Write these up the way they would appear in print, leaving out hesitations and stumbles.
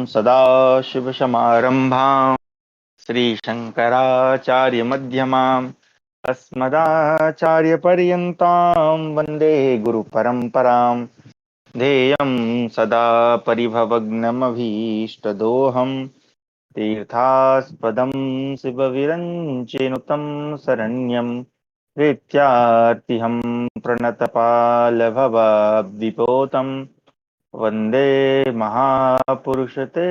सदाशिवसमारम्भां श्रीशङ्कराचार्यमध्यमाम् अस्मदाचार्यपर्यन्तां वन्दे गुरुपरम्पराम्। ध्येयं सदा परिभवग्नमभीष्टदोहम् तीर्थास्पदं शिवविरञ्चिनुतं शरण्यं विद्यार्थिहं प्रणतपालभवाब्धिपोतं वन्दे महापुरुषते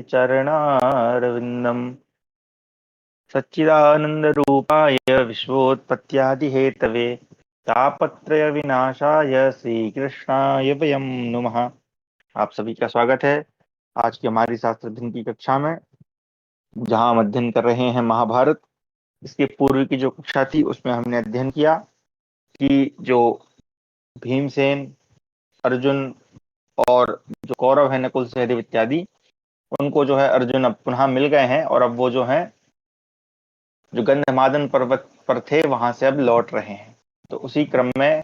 चरणारविन्दम्। सच्चिदानन्दरूपाय विश्वोत्पत्त्यादिहेतवे तापत्रयविनाशाय श्रीकृष्णाय वयं नुमः। आप सभी का स्वागत है आज की हमारी शास्त्र अध्ययन की कक्षा में, जहां हम अध्ययन कर रहे हैं महाभारत। इसके पूर्व की जो कक्षा थी उसमें हमने अध्ययन किया कि जो भीमसेन, अर्जुन और जो कौरव है नकुल सहदेव इत्यादि, उनको जो है अर्जुन अब पुनः मिल गए हैं और अब वो जो है जो गंधमादन पर्वत पर थे वहां से अब लौट रहे हैं। तो उसी क्रम में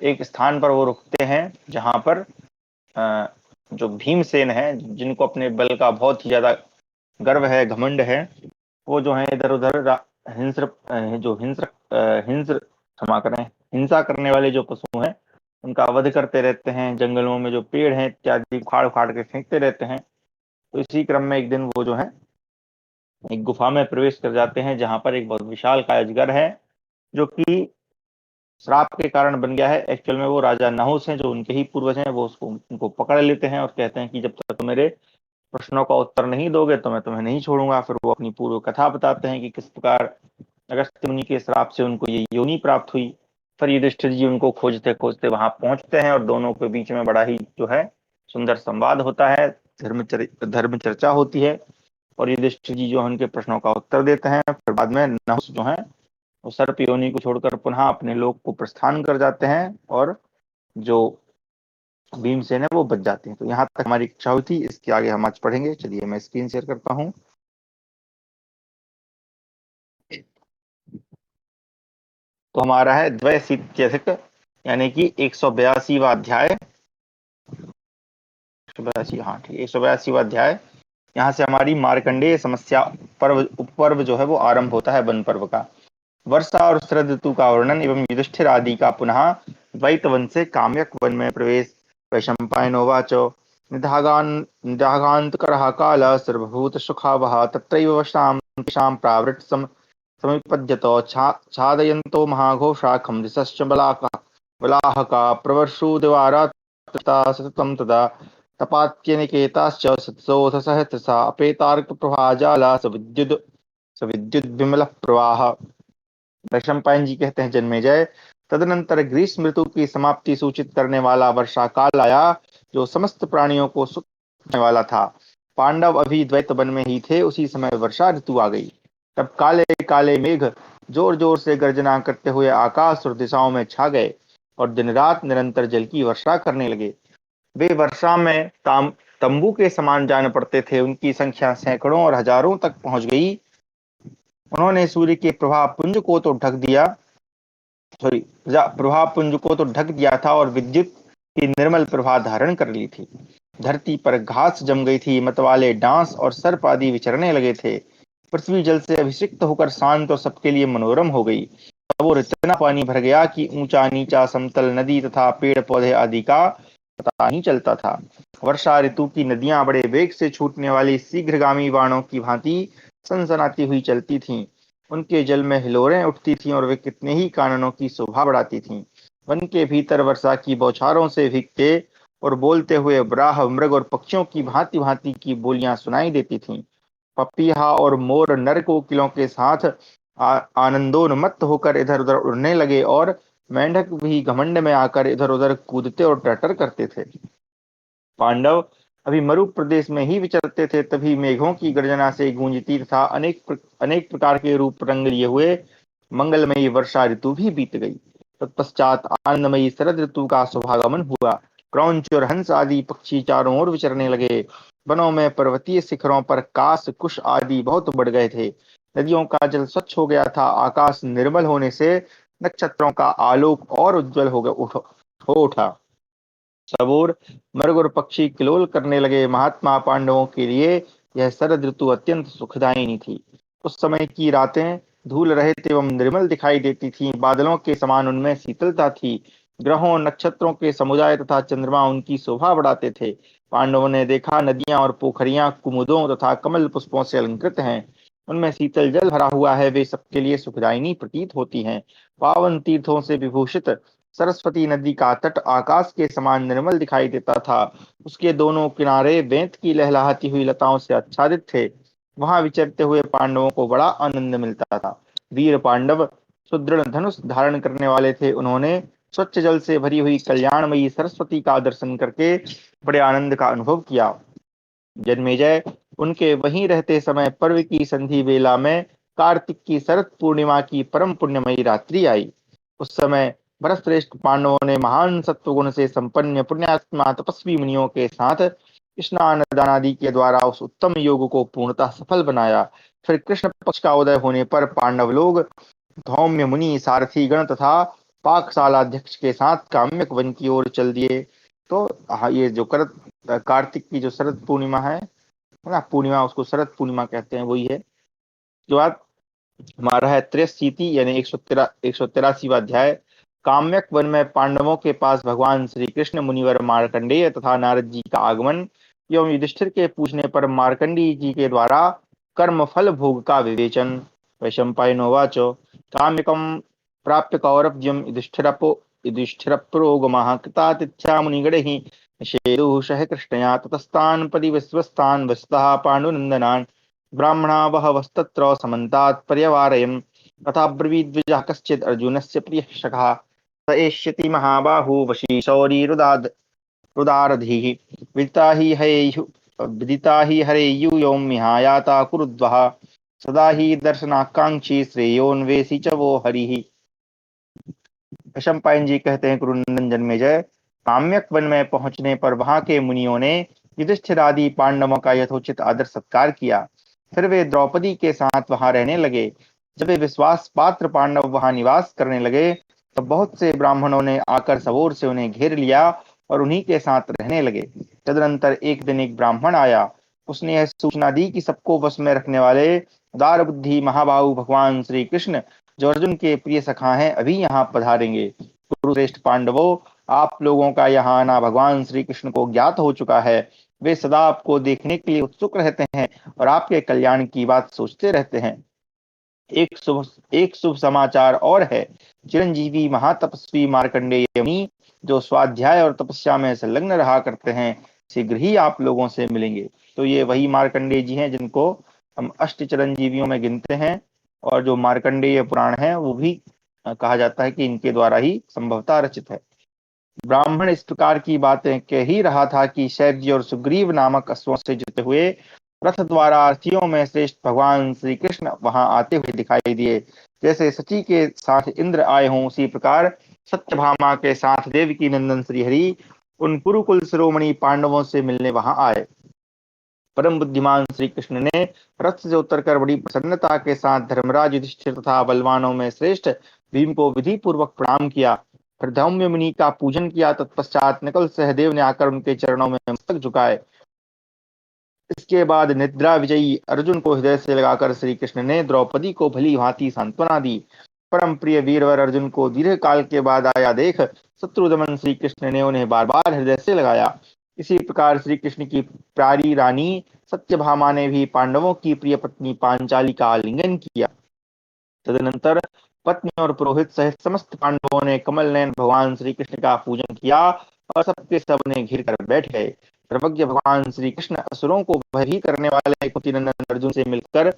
एक स्थान पर वो रुकते हैं जहां पर जो भीमसेन है, जिनको अपने बल का बहुत ही ज्यादा गर्व है, घमंड है, वो जो है इधर उधर हिंस्र जो हिंस्र हिंस्र क्षमा करें हिंसा करने वाले जो पशु हैं उनका वध करते रहते हैं। जंगलों में जो पेड़ हैं इत्यादि उखाड़ उखाड़ के फेंकते रहते हैं। तो इसी क्रम में एक दिन वो जो है एक गुफा में प्रवेश कर जाते हैं जहां पर एक बहुत विशाल काय अजगर है, जो कि श्राप के कारण बन गया है। एक्चुअल में वो राजा नहुस हैं, जो उनके ही पूर्वज हैं। वो उसको उनको पकड़ लेते हैं और कहते हैं कि जब तक तुम मेरे प्रश्नों का उत्तर नहीं दोगे तो मैं तुम्हें नहीं छोड़ूंगा। फिर वो अपनी पूर्व कथा बताते हैं कि किस प्रकार अगस्त्य मुनि के श्राप से उनको ये योनि प्राप्त हुई। फिर युधिष्ठिर जी उनको खोजते खोजते वहां पहुंचते हैं और दोनों के बीच में बड़ा ही जो है सुंदर संवाद होता है, धर्म चर्चा होती है और युधिष्ठिर जी जो है उनके प्रश्नों का उत्तर देते हैं। फिर बाद में नहुस जो है वो सर्प योनि को छोड़कर पुनः अपने लोक को प्रस्थान कर जाते हैं और जो भीमसेन है वो बच जाते हैं। तो यहाँ तक हमारी कक्षा हुई थी। इसके आगे हम आज पढ़ेंगे। चलिए मैं स्क्रीन शेयर करता हूँ। तो हमारा है द्वयशीत्यधिक यानी कि 182वां अध्याय। 182, हाँ ठीक, 182वां अध्याय। यहाँ से हमारी मार्कंडेय समस्या पर्व उपपर्व जो है वो आरंभ होता है, वन पर्व का। वर्षा और शरद ऋतु का वर्णन एवं युधिष्ठिर आदि का पुनः द्वैत वन से काम्यक वन में प्रवेश। वैशंपायनोवाचो निदाघान्तकरः कालः सर्वभूत सुखावह तत्रैव वशां तेषां प्रावृट् समुपद्यतो छादयन्तो महाघोषाखं दिशश्च बलाहका प्रवर्षुदिवारात्रता सततं तदा तपात्यनिकेताश्च सत्सोऽथ सहस्रशः अपेतार्कप्रभाजाला सविद्युद् विमलः प्रवाह। वैशंपायन जी कहते हैं, जन्मेजय, तदनंतर ग्रीष्म ऋतु की समाप्ति सूचित करने वाला वर्षा काल आया, जो समस्त प्राणियों को सुख देने वाला था। पांडव अभी द्वैत वन में ही थे, उसी समय वर्षा ऋतु आ गई। तब काले काले मेघ जोर जोर से गर्जना करते हुए आकाश और दिशाओं में छा गए और दिन रात निरंतर जल की वर्षा करने लगे। वे वर्षा में तंबू के समान जान पड़ते थे। उनकी संख्या सैकड़ों और हजारों तक पहुंच गई। उन्होंने सूर्य के प्रभाव पुंज को तो ढक दिया सॉरी प्रभाव पुंज को तो ढक दिया था और विद्युत की निर्मल प्रभा धारण कर ली थी। धरती पर घास जम गई थी, मतवाले डांस और सर्प आदि विचरने लगे थे। पृथ्वी जल से अभिषिक्त होकर शांत और सबके लिए मनोरम हो गई। अब वो इतना पानी भर गया कि ऊंचा नीचा समतल नदी तथा पेड़ पौधे आदि का पता नहीं चलता था। वर्षा ऋतु की नदियां बड़े वेग से छूटने वाली शीघ्रगामी बाणों की भांति सनसनाती हुई चलती थीं। उनके जल में हिलोरें उठती थीं और वे कितने ही काननों की शोभा बढ़ाती थीं। वन के भीतर वर्षा की बौछारों से भीगते और बोलते हुए ब्राह मृग और पक्षियों की भांति भांति की बोलियां सुनाई देती थीं। पपीहा और मोर नर कोकिलों के साथ आनंदोन्मत्त होकर इधर उधर उड़ने लगे और मेंढक भी घमंड में आकर इधर उधर कूदते और टटर करते थे। पांडव अभी मरु प्रदेश में ही विचरते थे, तभी मेघों की गर्जना से गूंजती तथा अनेक प्रकार के रूप रंग लिए हुए मंगलमयी वर्षा ऋतु भी बीत गई। तत्पश्चात आनंदमयी शरद ऋतु का शुभागमन हुआ। क्रौंच और हंस आदि पक्षी चारों ओर विचरने लगे। वनों में पर्वतीय शिखरों पर कास कुश आदि बहुत बढ़ गए थे। नदियों का जल स्वच्छ हो गया था। आकाश निर्मल होने से नक्षत्रों का आलोक और उज्जवल हो उठा। सब ओर मृग और पक्षी किलोल करने लगे। महात्मा पांडवों के लिए यह शरद ऋतु अत्यंत सुखदायिनी थी। उस समय की रातें धूल रहित एवं निर्मल दिखाई देती थीं। बादलों के समान उनमें शीतलता थी। ग्रहों नक्षत्रों के समुदाय तथा चंद्रमा उनकी शोभा बढ़ाते थे। पांडवों ने देखा, नदियां और पोखरियां कुमुदों तथा कमल पुष्पों से अलंकृत हैं। उनमें शीतल जल भरा हुआ है। वे सबके लिए सुखदायिनी प्रतीत होती हैं। पावन तीर्थों से विभूषित सरस्वती नदी का तट आकाश के समान निर्मल दिखाई देता था। उसके दोनों किनारे बेंत की लहलहाती हुई लताओं से आच्छादित थे। वहां विचरते हुए पांडवों को बड़ा आनंद मिलता था। वीर पांडव सुदृढ़ धनुष धारण करने वाले थे। उन्होंने स्वच्छ जल से भरी हुई कल्याणमयी सरस्वती का दर्शन करके बड़े आनंद का अनुभव किया। जन्मेजय उनके वहीं रहते समय पर्व की संधि बेला में कार्तिक की शरद पूर्णिमा की परम पुण्यमयी रात्रि आई। उस समय भरतश्रेष्ठ पांडवों ने महान सत्वगुण से संपन्न पुण्यात्मा तपस्वी मुनियों के साथ स्नान दान आदि के द्वारा उस उत्तम योग को पूर्णतः सफल बनाया। फिर कृष्ण पक्ष का उदय होने पर पांडव लोग धौम्य मुनि सारथी गण तथा पाकशालाध्यक्ष के साथ काम्यक वन की ओर चल दिए। तो ये जो कार्तिक की जो शरद पूर्णिमा है ना, पूर्णिमा उसको शरद पूर्णिमा कहते हैं, वही है। उसके बाद हमारा है त्रयशीति यानी 183वां अध्याय। काम्यक वन में पांडवों के पास भगवान श्री कृष्ण, मुनिवर मार्कंडेय तथा नारद जी का आगमन एवं युधिष्ठिर के पूछने पर मार्कंडेय जी के द्वारा कर्म फल भोग का विवेचन। वैशंपायनोवाच काम्यकम प्राप्य कौरव्यम युधिष्ठिरप्रोगमः कृतातिथ्या मुनिगणैः निषेदुषः कृष्णया ततस्तान् परिविश्वस्तान् वस्तः पाण्डुनन्दनान् ब्राह्मणा बहवस्तत्र समन्तात् पर्यवारयन् तथा ब्रवीद्विजः कश्चित् अर्जुनस्य प्रियः सखा स एष्यति महाबाहु वशी शौरीरुदाद रुदारधीः विदिता हि हरेयुयोमिहायाता कुरुद्वः सदा हि दर्शनाकांक्षी श्रेयोन्वेषी च वो हरिः। वैशंपायन जी कहते हैं, कुरुनंदन जन्मेजय, काम्यक वन में पहुंचने पर वहां के मुनियों ने युधिष्ठिर आदि पांडवों का यथोचित आदर सत्कार किया। फिर वे द्रौपदी के साथ वहां रहने लगे। जब वे विश्वास पात्र पांडव वहां निवास करने लगे, तब बहुत से ब्राह्मणों ने आकर सबोर से उन्हें घेर लिया और उन्हीं के साथ रहने लगे। तदनंतर एक दिन एक ब्राह्मण आया। उसने यह सूचना दी कि सबको वश में रखने वाले उदार बुद्धि महाबाहु भगवान श्री कृष्ण, जो अर्जुन के प्रिय सखा हैं, अभी यहाँ पधारेंगे। कुरुश्रेष्ठ पांडवों, आप लोगों का यहाँ आना भगवान श्री कृष्ण को ज्ञात हो चुका है। वे सदा आपको देखने के लिए उत्सुक रहते हैं और आपके कल्याण की बात सोचते रहते हैं। एक शुभ समाचार और है। चिरंजीवी महातपस्वी मार्कंडेय मुनि, जो स्वाध्याय और तपस्या में संलग्न रहा करते हैं, शीघ्र ही आप लोगों से मिलेंगे। तो ये वही मार्कंडेय जी हैं जिनको हम अष्ट चिरंजीवियों में गिनते हैं। और जो मार्कंडेय पुराण है वो भी कहा जाता है कि इनके द्वारा ही संभवतः रचित है। ब्राह्मण इस प्रकार की बातें कह ही रहा था कि शैव्य और सुग्रीव नामक अश्वों से जुते हुए रथ द्वारा अर्थियों में श्रेष्ठ भगवान श्री कृष्ण वहां आते हुए दिखाई दिए। जैसे सची के साथ इंद्र आए हों, उसी प्रकार सत्यभामा के साथ देवकी नंदन श्री हरि उन कुरुकुल शिरोमणि पांडवों से मिलने वहां आए। परम बुद्धिमान श्री कृष्ण ने रथ से उतरकर बड़ी प्रसन्नता के साथ धर्मराज युधिष्ठिर तथा बलवानों में श्रेष्ठ भीम को विधि पूर्वक प्रणाम किया। फिर धौम्य मुनि का पूजन किया। तत्पश्चात नकुल सहदेव ने आकर उनके चरणों में मस्तक झुकाए। इसके बाद निद्रा विजयी अर्जुन को हृदय से लगाकर श्री कृष्ण ने द्रौपदी को भली भांति सांत्वना दी। परम प्रिय वीरवर अर्जुन को दीर्घ काल के बाद आया देख शत्रुदमन श्री कृष्ण ने उन्हें बार बार हृदय से लगाया। इसी प्रकार श्री कृष्ण की प्यारी रानी सत्यभामा ने भी पांडवों की प्रिय पत्नी पांचाली का आलिंगन किया। तदनंतर पत्नी और पुरोहित सहित समस्त पांडवों ने कमल नयन भगवान श्री कृष्ण का पूजन किया और सबके सब ने घिर कर बैठ गए। सर्वज्ञ भगवान श्री कृष्ण असुरों को भय भी करने वाले कुंतीनंदन अर्जुन से मिलकर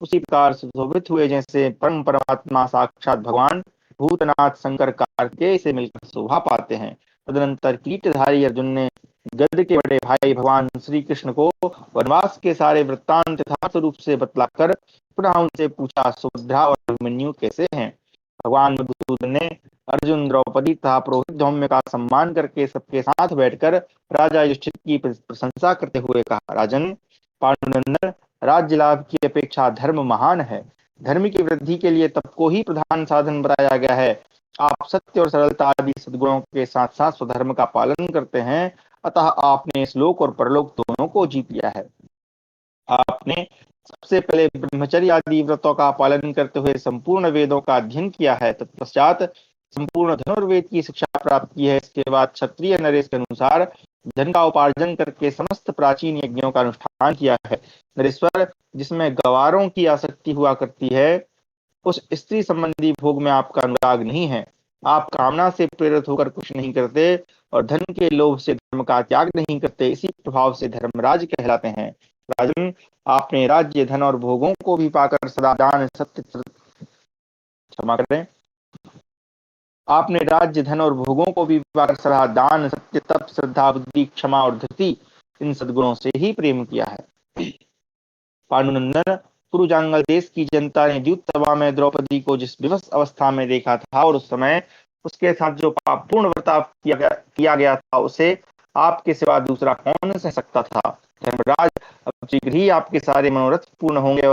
उसी प्रकार सुशोभित हुए जैसे परमात्मा साक्षात भगवान भूतनाथ शंकर कार्तिकेय से मिलकर शोभा पाते हैं। तदनंतर कीटधारी अर्जुन ने गद के बड़े भाई भगवान श्री कृष्ण को वनवास के सारे वृत्तांत यथार्थ रूप से बतलाकर पुनः उनसे पूछा, सुभद्रा और अभिमन्यु कैसे हैं? भगवान मधुसूदन ने अर्जुन, द्रौपदी तथा पुरोहित धौम्य का सम्मान करके सबके साथ बैठकर राजा युधिष्ठिर की प्रशंसा करते हुए कहा, राजन, पांडुनंदन, राज्य लाभ की अपेक्षा धर्म महान है। धर्म की वृद्धि के लिए तप को ही प्रधान साधन बताया गया है। आप सत्य और सरलता आदि सद्गुणों के साथ साथ स्वधर्म का पालन करते हैं, अतः आपने इस लोक और परलोक दोनों को जीत लिया है। आपने सबसे पहले ब्रह्मचर्य आदि व्रतों का पालन करते हुए संपूर्ण वेदों का अध्ययन किया है, तत्पश्चात संपूर्ण धनुर्वेद की शिक्षा प्राप्त की है। इसके बाद क्षत्रिय नरेश के अनुसार धन का उपार्जन करके समस्त प्राचीन यज्ञों का अनुष्ठान किया है। नरेश्वर, जिसमें गवारों की आसक्ति हुआ करती है, उस स्त्री संबंधी भोग में आपका अनुराग नहीं है। आप कामना से प्रेरित होकर कुछ नहीं करते और धन के लोभ से धर्म का त्याग नहीं करते, इसी प्रभाव से धर्मराज कहलाते हैं। राजन, आपने राज्य धन और भोगों को भी पाकर सदा दान सत्य क्षमा करें आपने राज्य धन और भोगों को भी पाकर सदा दान सत्य तप श्रद्धा बुद्धि क्षमा और धृति इन सद्गुणों से ही प्रेम किया है। पांडुनंदन, कुरुजांगल देश की जनता ने द्यूत सभा में द्रौपदी को जिस विवश अवस्था में देखा था और उस समय उसके साथ जो पापपूर्ण बर्ताव किया गया था, उसे आपके सिवा दूसरा कौन सह सकता था। धर्मराज, अब शीघ्र ही आपके सारे मनोरथ पूर्ण होंगे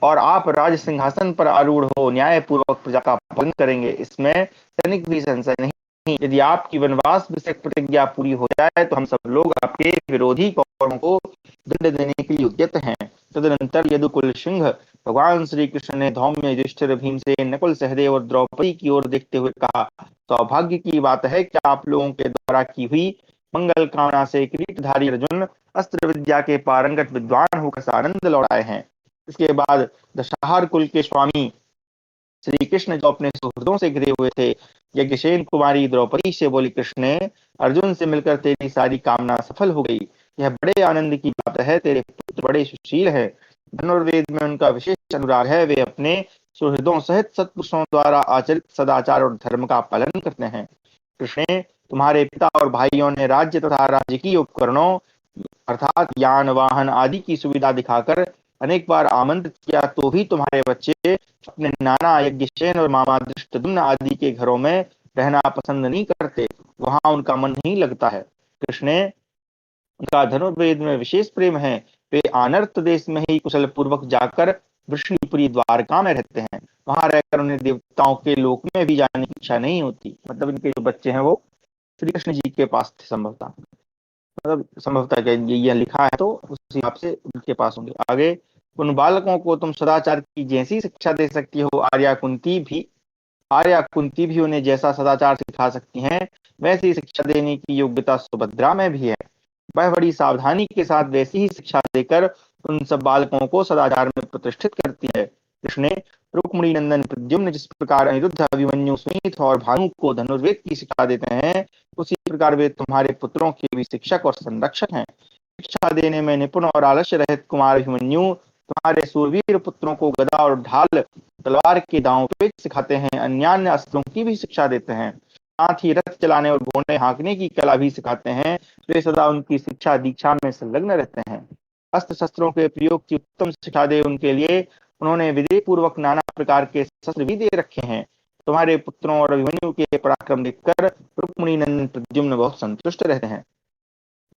और आप राज सिंहासन पर आरूढ़ हो न्याय पूर्वक प्रजा का पालन करेंगे, इसमें तनिक भी संशय नहीं। यदि आपकी वनवास विषयक प्रतिज्ञा पूरी हो जाए तो हम सब लोग आपके विरोधी कौरवों को दंड देने के लिए उद्यत हैं। तदनंतर यदुकुल सिंह भगवान श्री कृष्ण ने धौम्य युधिष्ठिर भीमसेन नकुल सहदेव और द्रौपदी की ओर देखते हुए कहा, सौभाग्य की बात है कि आप लोगों के द्वारा की हुई मंगल कामना से किरीटधारी अर्जुन अस्त्र विद्या के पारंगत विद्वान होकर आनंद लौटाए हैं। इसके बाद दशाहर कुल के स्वामी श्री कृष्ण जो अपने सुहृदों से घिरे हुए थे, यज्ञसेन कुमारी द्रौपदी से बोली, कृष्ण ने अर्जुन से मिलकर तेरी सारी कामना सफल हो गई। यह बड़े आनंद की बात है। तेरे पुत्र बड़े सुशील है, धनुर्वेद में उनका विशेष अनुराग है। वे अपने सुहृदों सहित सत्पुरुषों द्वारा आचरित सदाचार और धर्म का पालन करते हैं। कृष्ण, तुम्हारे पिता और भाइयों ने राज्य तथा राज्य की उपकरणों अर्थात यान वाहन आदि की सुविधा दिखाकर अनेक बार आमंत्रित किया, तो भी तुम्हारे बच्चे अपने नाना यज्ञसेन और मामा धृष्टद्युम्न आदि के घरों में रहना पसंद नहीं करते, वहां उनका मन नहीं लगता है। कृष्ण, उनका धनुर्वेद में विशेष प्रेम है। वे आनर्त देश में ही कुशल पूर्वक जाकर वृष्णिपुरी द्वारका में रहते हैं। वहां रहकर उन्हें देवताओं के लोक में भी जाने की इच्छा नहीं होती। मतलब इनके जो बच्चे हैं वो श्री कृष्ण जी के पास थे संभवतः, मतलब संभवतः क्या ये लिखा है तो उस हिसाब से उनके पास होंगे। आगे, उन बालकों को तुम सदाचार की जैसी शिक्षा दे सकती हो, आर्या कुंती भी उन्हें जैसा सदाचार सिखा सकती हैं, वैसी शिक्षा देने की योग्यता सुभद्रा में भी है। वह बड़ी सावधानी के साथ वैसी ही शिक्षा देकर उन सब बालकों को सदाचार में प्रतिष्ठित करती है। कृष्ण, रुक्मिणी नंदन प्रद्युम्न जिस प्रकार अनिरुद्ध अभिमन्यु सुनीत और भानु को धनुर्वेद की शिक्षा देते हैं, उसी प्रकार वे तुम्हारे पुत्रों के भी शिक्षक और संरक्षक हैं। शिक्षा देने में निपुण और आलस्य रहित कुमार अभिमन्यु तुम्हारे सूरवीर पुत्रों को गदा और ढाल तलवार के दांव पेच सिखाते हैं, अन्यान्य अस्त्रों की भी शिक्षा देते हैं, साथ ही रथ चलाने और घोड़े हाँकने की कला भी सिखाते हैं। वे सदा उनकी शिक्षा दीक्षा में संलग्न रहते हैं। अस्त्र शस्त्रों के प्रयोग की उत्तम शिक्षा दे उनके लिए उन्होंने विधि पूर्वक नाना प्रकार के शस्त्र भी दे रखे हैं। तुम्हारे पुत्रों और अभिमन्यु के पराक्रम देखकर रुक्मिणी नंदन प्रद्युम्न बहुत संतुष्ट रहते हैं।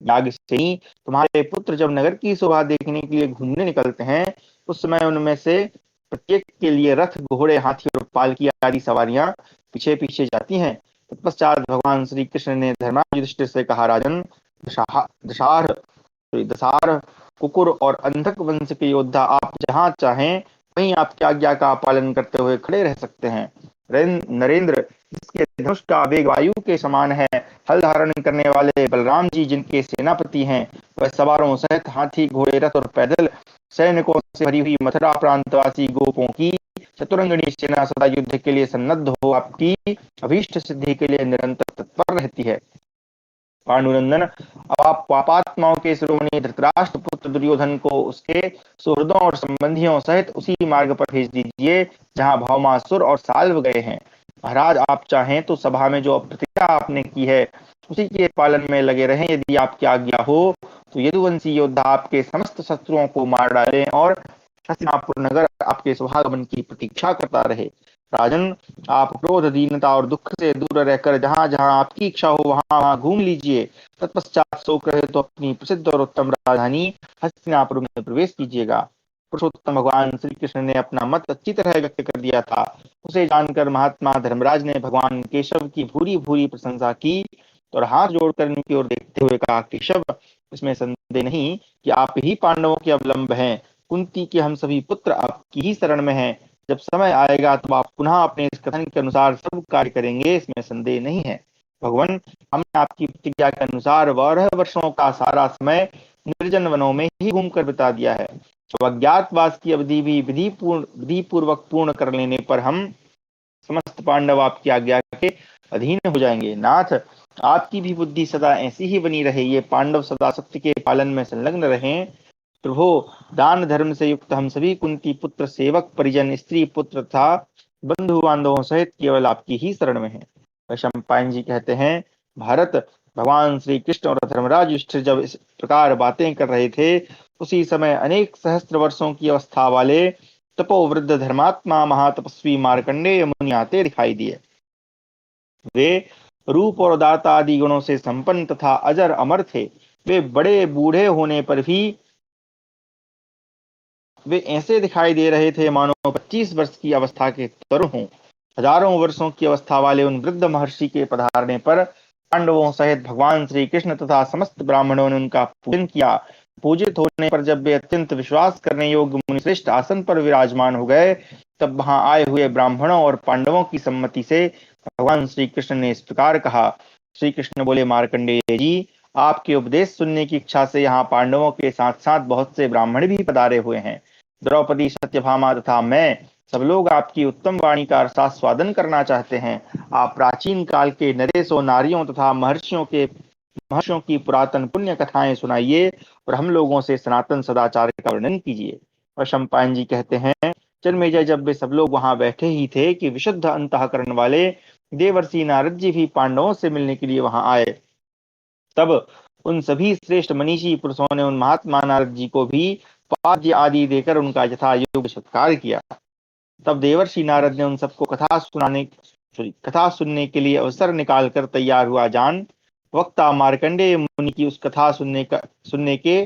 याग से ही तुम्हारे पुत्र जब नगर की शोभा देखने के लिए घूमने निकलते हैं, उस समय उनमें से प्रत्येक के लिए रथ घोड़े हाथी और पालकी आदि सवारियां पीछे पीछे जाती हैं। तत्पश्चात भगवान श्री कृष्ण ने धर्मराज युधिष्ठिर से कहा, राजन, दशार कुकुर और अंधक वंश के योद्धा आप जहां चाहें वहीं आपकी आज्ञा का पालन करते हुए खड़े रह सकते हैं। नरेंद्र, जिसके धनुष का वेग वायु के समान है, हल धारण करने वाले बलराम जी जिनके सेनापति हैं, वह सवारों सहित हाथी घोड़े रथ और पैदल सैनिकों से भरी हुई मथुरा प्रांतवासी गोपों की चतुरंगनी सेना सदा युद्ध के लिए सन्नद्ध हो आपकी अभीष्ट सिद्धि के लिए निरंतर तत्पर रहती है। पांडुनंदन, अब आप पापात्माओं के शिरोमणि धृतराष्ट्र पुत्र दुर्योधन को उसके सुहृदों और संबंधियों सहित उसी मार्ग पर भेज दीजिए जहां भौमासुर और साल्व गए हैं। महाराज, आप चाहें तो सभा में जो प्रतिज्ञा आपने की है उसी के पालन में लगे रहें। यदि आपकी आज्ञा हो तो यदुवंशी योद्धा आपके समस्त शत्रुओं को मार डालें और हस्तिनापुर नगर आपके सुहागमन की प्रतीक्षा करता रहे। राजन, आप क्रोध दीनता और दुख से दूर रहकर जहां जहां आपकी इच्छा हो वहां वहां घूम लीजिए। तत्पश्चात शोक रहे तो अपनी प्रसिद्ध और उत्तम राजधानी हस्तिनापुर में प्रवेश कीजिएगा। पुरुषोत्तम भगवान श्री कृष्ण ने अपना मत अच्छी तरह व्यक्त कर दिया था। उसे जानकर महात्मा धर्मराज ने भगवान केशव की भूरी भूरी प्रशंसा की और हाथ जोड़कर उनकी ओर देखते हुए कहा, केशव, इसमें संदेह नहीं कि आप ही पांडवों के अवलंब हैं। कुंती के हम सभी पुत्र आपकी ही शरण में हैं। जब समय आएगा तो आप पुनः अपने इस कथन के अनुसार सब कार्य करेंगे, इसमें संदेह नहीं है। भगवान, हमने आपकी प्रतिज्ञा के अनुसार 12 वर्षों का सारा समय निर्जन वनों में ही घूमकर बिता दिया है। अब अज्ञातवास की अवधि भी विधि पूर्वक पूर्ण कर लेने पर हम समस्त पांडव आपकी आज्ञा के अधीन हो जाएंगे। नाथ, आपकी भी बुद्धि सदा ऐसी ही बनी रहे, ये पांडव सदा सत्य के पालन में संलग्न रहें। प्रभो, दान धर्म से युक्त हम सभी कुंती पुत्र, सेवक, परिजन, स्त्री, पुत्र तथा बंधु बांधवों सहित केवल आपकी ही शरण में हैं। वैशंपायन जी कहते हैं, भारत, भगवान श्री कृष्ण और धर्मराज युधिष्ठिर जब इस प्रकार बातें कर रहे थे, उसी समय अनेक सहस्त्र वर्षों की अवस्था वाले तपोवृद्ध धर्मात्मा महातपस्वी मार्कंडेय मुनि आते दिखाई दिए। वे रूप और दाता आदि गुणों से संपन्न तथा अजर अमर थे। वे बड़े बूढ़े होने पर भी वे ऐसे दिखाई दे रहे थे मानो 25 वर्ष की अवस्था के तरुण हों। हजारों वर्षों की अवस्था वाले उन वृद्ध महर्षि के पधारने पर पांडवों सहित भगवान श्री कृष्ण तथा समस्त ब्राह्मणों ने उनका पूजन किया। पूजित होने पर जब वे अत्यंत विश्वास करने योग्य मुनिश्रेष्ठ आसन पर विराजमान हो गए, तब वहां आए हुए ब्राह्मणों और पांडवों की सम्मति से भगवान श्री कृष्ण ने इस प्रकार कहा। श्री कृष्ण बोले, मार्कंडेय जी, आपके उपदेश सुनने की इच्छा से यहाँ पांडवों के साथ साथ बहुत से ब्राह्मण भी पधारे हुए हैं। द्रौपदी, सत्यभामा तथा मैं सब लोग आपकी उत्तम वाणी का रसास्वादन करना चाहते हैं। आप प्राचीन काल के नरेशों, नारियों तथा महर्षियों की पुरातन पुण्य कथाएं सुनाइए और हम लोगों से सनातन सदाचार का वर्णन कीजिए। और शंपायन जी कहते हैं, जन्मेजय, जब वे सब लोग वहां बैठे ही थे कि विशुद्ध अंतःकरण वाले देवर्षि नारद जी भी पांडवों से मिलने के लिए वहां आए। तब उन सभी श्रेष्ठ मनीषी पुरुषों ने उन महात्मा नारद जी को भी पाद्य आदि देकर उनका यथा योग्य सत्कार किया। तब देवर्षि नारद ने उन सबको कथा सुनने के लिए अवसर निकालकर तैयार हुआ। जान वक्ता मार्कंडेय मुनि की उस कथा सुनने के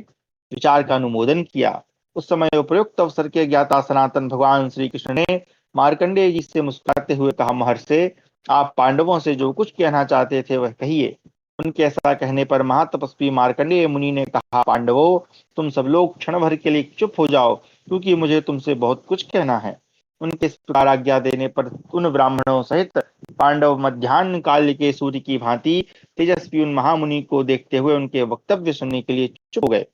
विचार का अनुमोदन किया। उस समय उपयुक्त अवसर के ज्ञाता सनातन भगवान श्री कृष्ण ने मार्कंडेय जी से मुस्कुराते हुए कहा, महर्षि, आप पांडवों से जो कुछ कहना चाहते थे वह कहिए। उनके ऐसा कहने पर महातपस्वी मार्कंडेय मुनि ने कहा, पांडवों, तुम सब लोग क्षण भर के लिए चुप हो जाओ, क्योंकि मुझे तुमसे बहुत कुछ कहना है। उनके इस प्रकार आज्ञा देने पर उन ब्राह्मणों सहित पांडव मध्याह्न काल के सूर्य की भांति तेजस्वी उन महामुनि को देखते हुए उनके वक्तव्य सुनने के लिए चुप हो गए।